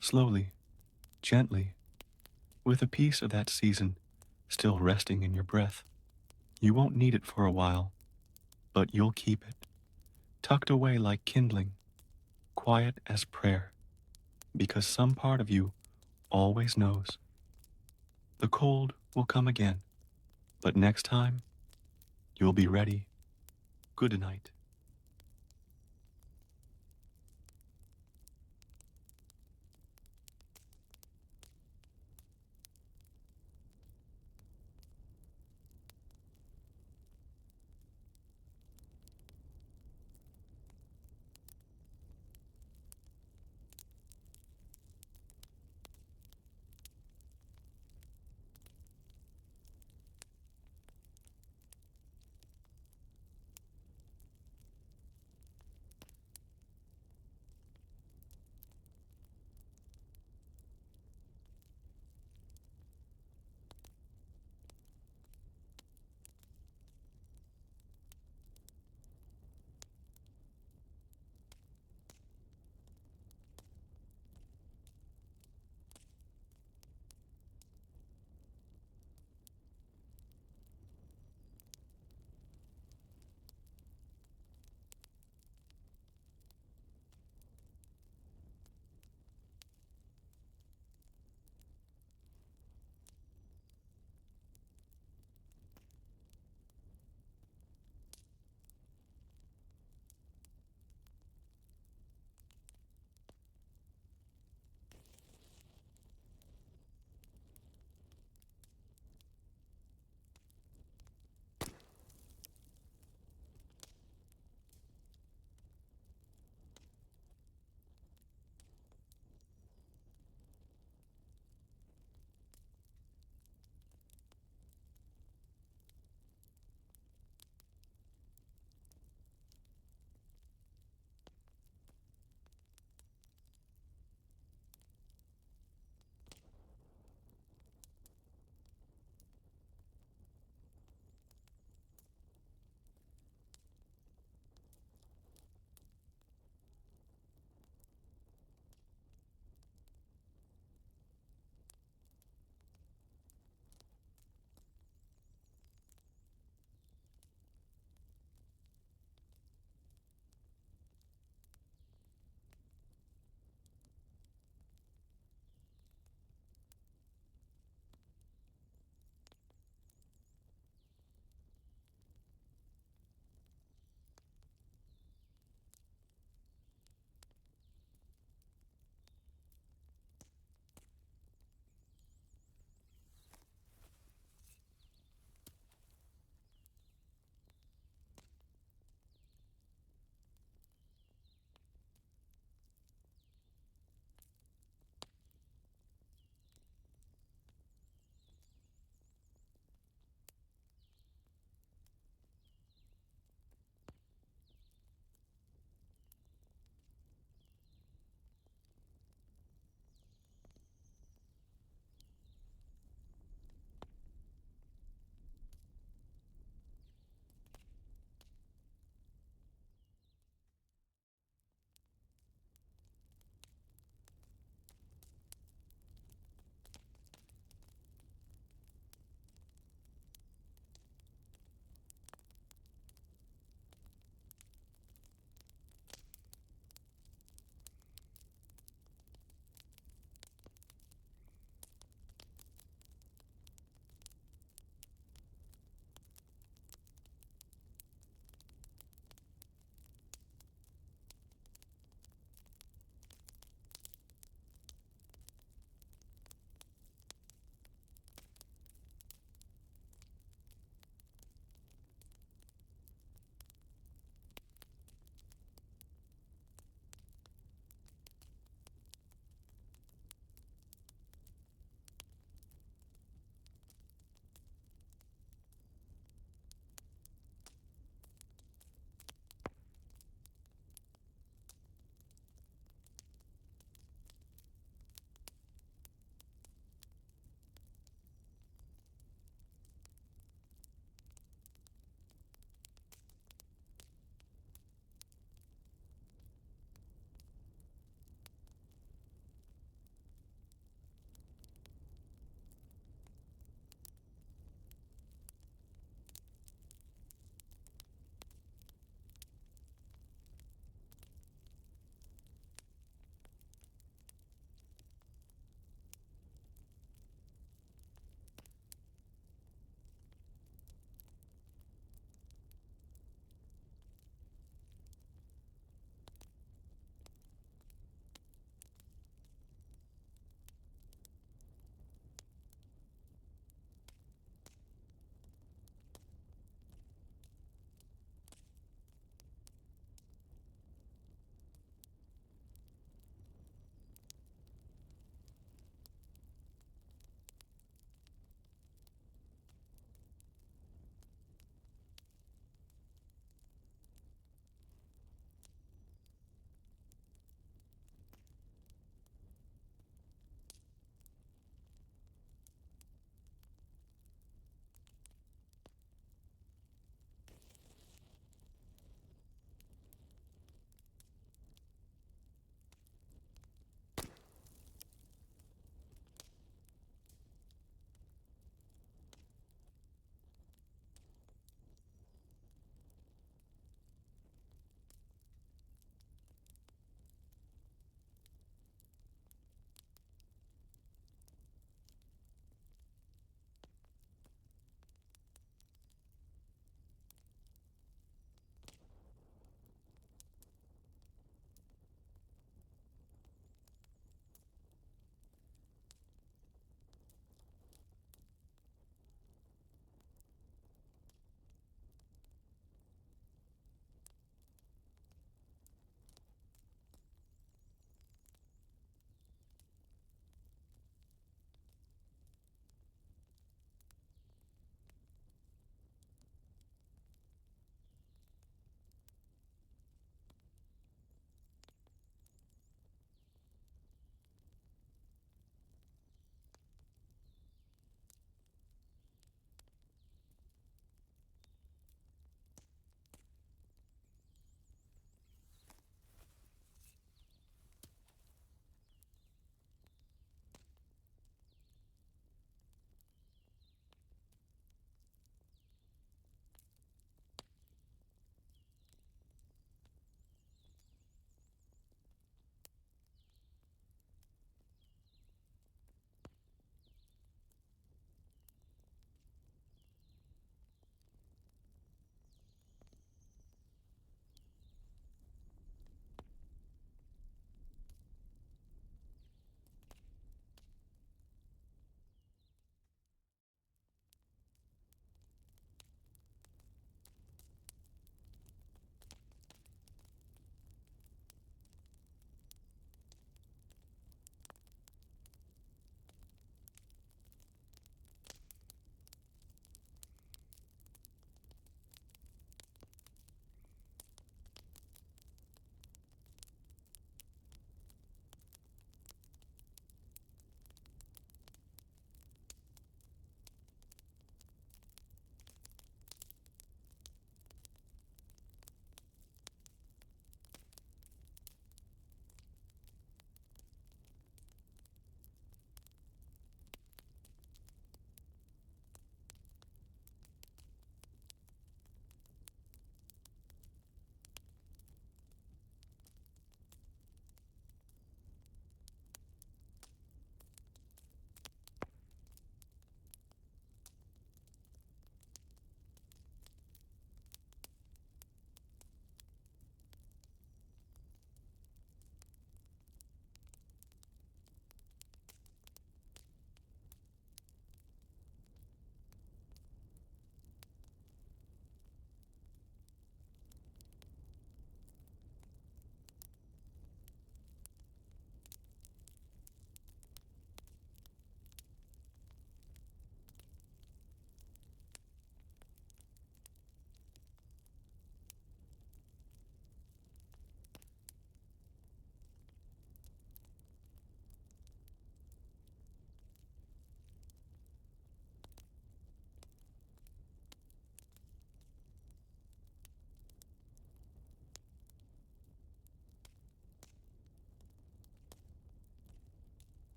Speaker 1: slowly, gently, with a piece of that season still resting in your breath. You won't need it for a while, but you'll keep it, tucked away like kindling, quiet as prayer, because some part of you always knows. The cold will come again, but next time you'll be ready. Good night.